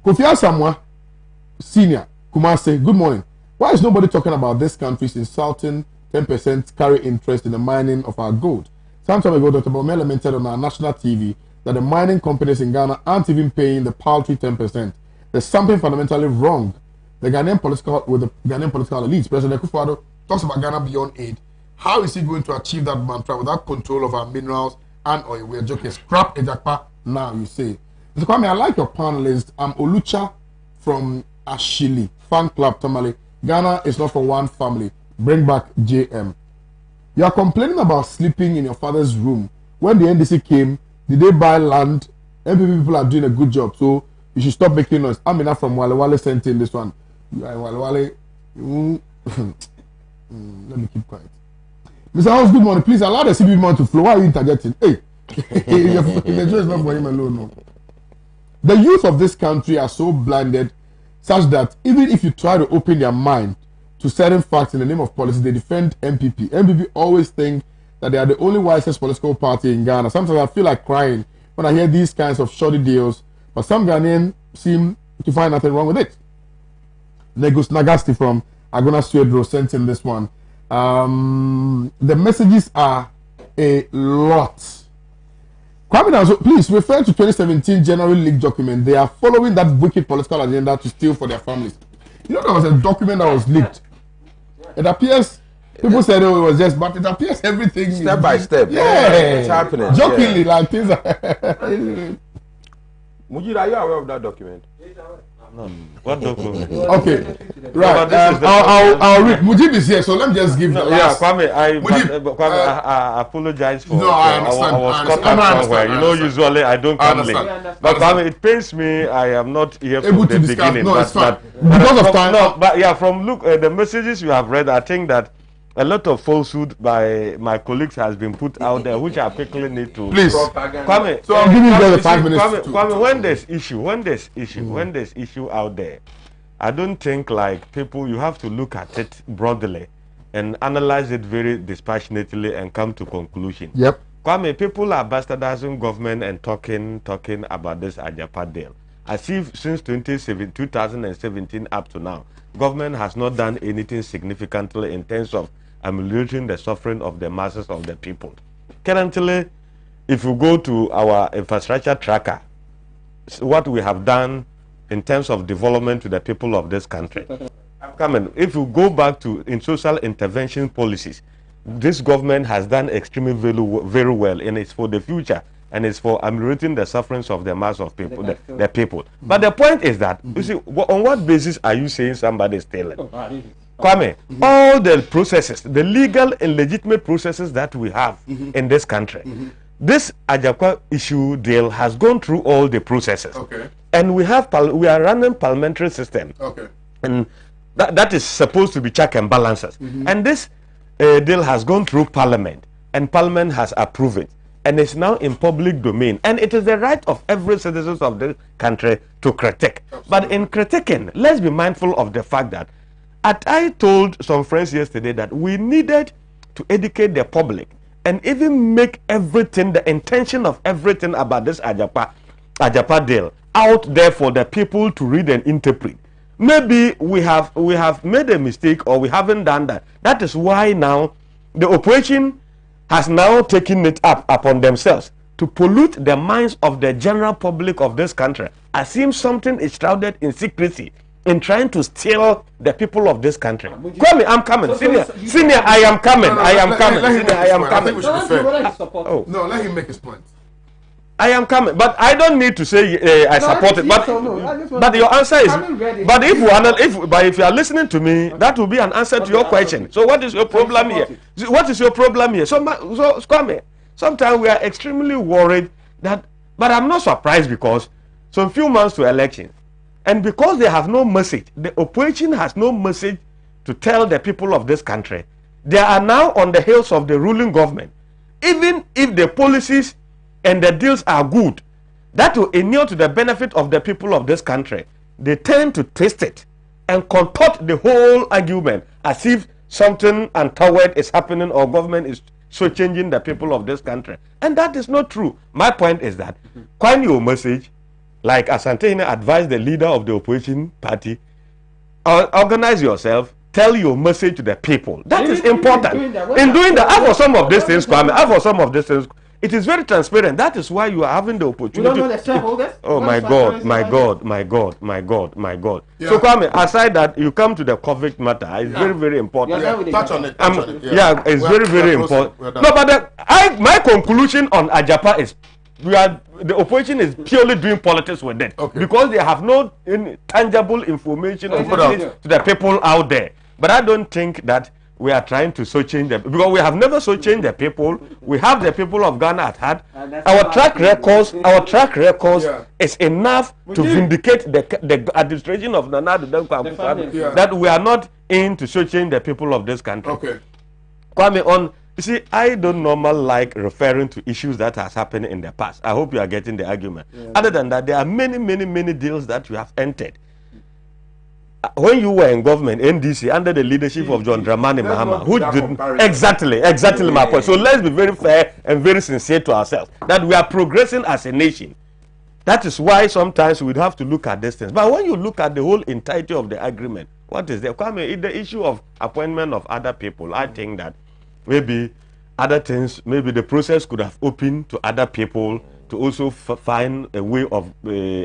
Kofi Asamoah, Senior, Kumase, good morning. Why is nobody talking about this country's insulting 10% carry interest in the mining of our gold? Some time ago, Dr. Bome lamented on our national TV that the mining companies in Ghana aren't even paying the paltry 10%. There's something fundamentally wrong. The Ghanaian political elites, President Akufo-Addo talks about Ghana beyond aid. How is he going to achieve that mantra without control of our minerals and oil? We're joking. Scrap Agyapa now, you say. Mr. Kwame, I like your panelist. I'm Olucha from Ashili, fan club Tamale. Ghana is not for one family. Bring back JM. You are complaining about sleeping in your father's room. When the NDC came, did they buy land? MPP people are doing a good job, so you should stop making noise. Amina from Wale Wale sent in this one. Wale Wale, let me keep quiet. Mr. House, good morning. Please allow the CBB man to flow. Why are you interjecting? Hey, the show is not for him alone. No. The youth of this country are so blinded, such that even if you try to open their mind to certain facts in the name of policy, they defend MPP. MPP always think that they are the only wisest political party in Ghana. Sometimes I feel like crying when I hear these kinds of shoddy deals, but some Ghanaians seem to find nothing wrong with it. Negus Nagasti from Agona Suedro sent in this one. The messages are a lot. Kwame Owusu, please refer to 2017 General League document. They are following that wicked political agenda to steal for their families. You know, there was a document that was leaked. It appears, people said it was just, but it appears everything step by step. Yeah, it's happening. Jokingly, like things are. Mujib, are you aware of that document? No. What document? Okay, right. I'll read. Mujib is here, so let me just give the last. Yeah, Kwame, I apologize for. No, I understand. I was caught up somewhere. You know, usually I don't come late. But Kwame, it pains me. I am not here from the beginning. No, it's fine. Because of time. No, but yeah, from the messages you have read, I think that a lot of falsehood by my colleagues has been put out there, which I quickly need to. Please, Kwame. So I'll give you the 5 minutes. Kwame, when there's issue out there, I don't think like people. You have to look at it broadly and analyze it very dispassionately and come to conclusion. Yep. Kwame, people are bastardizing government and talking about this Agyapa deal. As if since 2017 up to now, government has not done anything significantly in terms of ameliorating the suffering of the masses of the people. Currently, if you go to our infrastructure tracker, what we have done in terms of development to the people of this country. If you go back to in social intervention policies, this government has done extremely very well, and it's for the future, and it's for ameliorating the sufferings of the mass of people, the people. But the point is that, you see, on what basis are you saying somebody is stealing? Kwame, all the processes, the legal and legitimate processes that we have in this country, this Agyapa issue deal has gone through all the processes. Okay. And we are running parliamentary system. Okay. And that is supposed to be check and balances. And this deal has gone through Parliament, and Parliament has approved it, and it's now in public domain, and it is the right of every citizen of the country to critique. But in critiquing, let's be mindful of the fact that I told some friends yesterday that we needed to educate the public and even make everything, the intention of everything about this Agyapa deal out there for the people to read and interpret. Maybe we have made a mistake, or we haven't done that. That is why now the opposition has now taken it upon themselves to pollute the minds of the general public of this country, as if something is shrouded in secrecy in trying to steal the people of this country. Kwame, I'm coming. Senior, I am coming. I am coming. Senior, I am coming. No, let him make his point. I am coming, but I don't need to say I support it. But your answer is. But if you are listening to me, that will be an answer to your question. So what is your problem here? What is your problem here? So Kwame, sometimes we are extremely worried that. But I'm not surprised, because some few months to election, and because they have no message, the opposition has no message to tell the people of this country. They are now on the heels of the ruling government. Even if the policies and the deals are good, that will inure to the benefit of the people of this country. They tend to twist it and contort the whole argument as if something untoward is happening, or government is so changing the people of this country. And that is not true. My point is that Kwame your message, like Asante advised the leader of the opposition party, organize yourself, tell your message to the people. That is important. In doing that, for some of these things, Kwame, for some of these things, it is very transparent. That is why you are having the opportunity. You don't know the shareholders? Oh my God, my God, my God, my God, my God. Yeah. So Kwame, aside that, you come to the COVID matter. It's very, very important. Touch on it. It's very, very important. No, but my conclusion on Agyapa is the opposition is purely doing politics with it, because they have no tangible information to the people out there. But I don't think that we are trying to so change them, because we have never so changed the people. We have the people of Ghana at heart. Our track records is enough to vindicate the administration of Nana Addo Dankwa that we are not in to so change the people of this country. Kwame, you see, I don't normally like referring to issues that has happened in the past. I hope you are getting the argument. Other than that, there are many deals that you have entered. When you were in government, NDC, under the leadership of John Dramani Mahama, who did exactly my point. So let's be very fair and very sincere to ourselves that we are progressing as a nation. That is why sometimes we have to look at these things. But when you look at the whole entirety of the agreement, what is there? Kwame, the issue of appointment of other people, I think that maybe other things, maybe the process could have opened to other people to also find a way of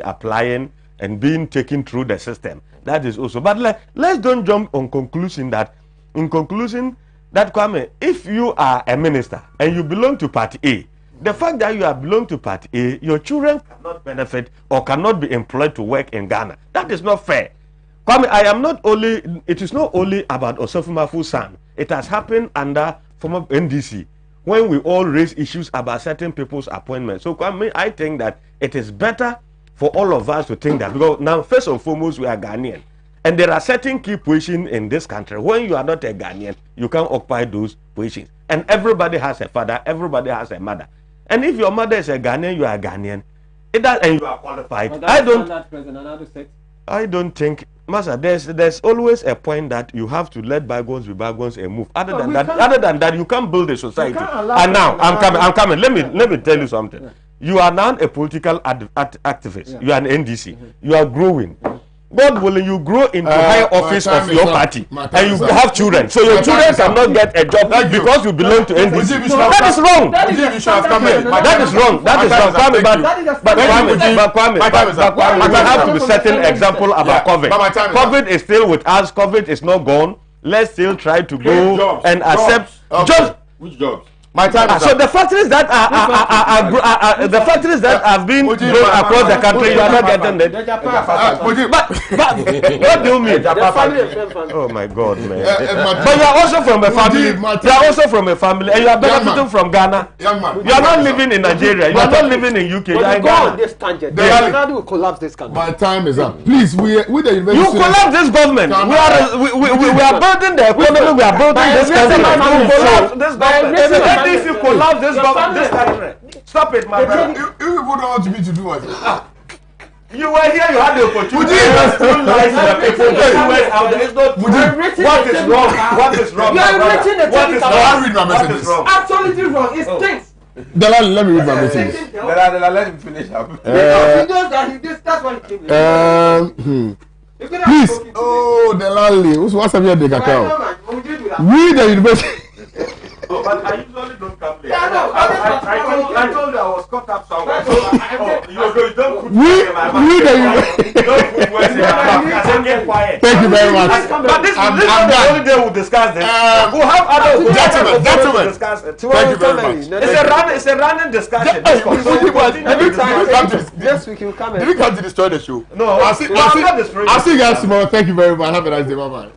applying and being taken through the system. That is also. But let's don't jump on conclusion that, Kwame, if you are a minister and you belong to Party A, the fact that you belong to Party A, your children cannot benefit or cannot be employed to work in Ghana. That is not fair. Kwame, it is not only about Osofo-Mafu's son. It has happened under former NDC when we all raise issues about certain people's appointments. So Kwame, I think that it is better for all of us to think that, because now first and foremost we are Ghanaian, and there are certain key positions in this country. When you are not a Ghanaian, you can't occupy those positions. And everybody has a father, everybody has a mother. And if your mother is a Ghanaian, you are a Ghanaian. And you are qualified. I don't think, Master, there's always a point that you have to let bygones be bygones and move. Other than that, you can't build a society. And now I'm coming. Let me tell you something. Yeah. You are now a political activist. Yeah. You are an NDC. You are growing. God willing, you grow into higher office of your party, and you have children. So your children cannot get a job because you belong to NDC. That is wrong. That is wrong. Kwame, we have to be setting example about COVID. COVID is still with us. COVID is not gone. Let's still try to go and accept jobs. Which jobs? My time is So up. the factories that the factories that have been built across the country, you are not getting it. But what do you mean? Oh my God, man! But you are also from a family. You are also from a family, and you are benefiting from Ghana. Young man. You are not living in Nigeria. You are not living in UK. You are in Go on Ghana. this tangent. Delali. Ghana will collapse this country. My time is up. Please, we the university. You collapse this government. We are building the economy. We are building this country. You collapse this government. If you collapse this government, this country, stop it, my brother. You people don't want me to do what? You were here. You had the opportunity. You lies to the people. You went out there. It's not true. What is wrong? What is wrong? You are written the What is I'll read my wrong? What is messages. wrong? Absolutely wrong. It stinks. Delali, let me read my messages. Let him finish up. That's why he came here. Please. Oh, Delali. What's up here, the cacao? We the university. Oh, but I usually don't come late. Yeah, no, I told you I was caught up somewhere. So, you don't put We the you don't put words in my mouth. I said, get quiet. Thank you very much. But this is I'm not the done. only day we'll discuss this. We'll have other Gentlemen. discuss it. Thank you very much. It's a running discussion. Hey, So Muji, we'll continue every to time discuss it. This week you come Did we come to destroy the show? No, I'll see I'm not destroying you guys tomorrow. Thank you very much. Have a nice day. Bye bye.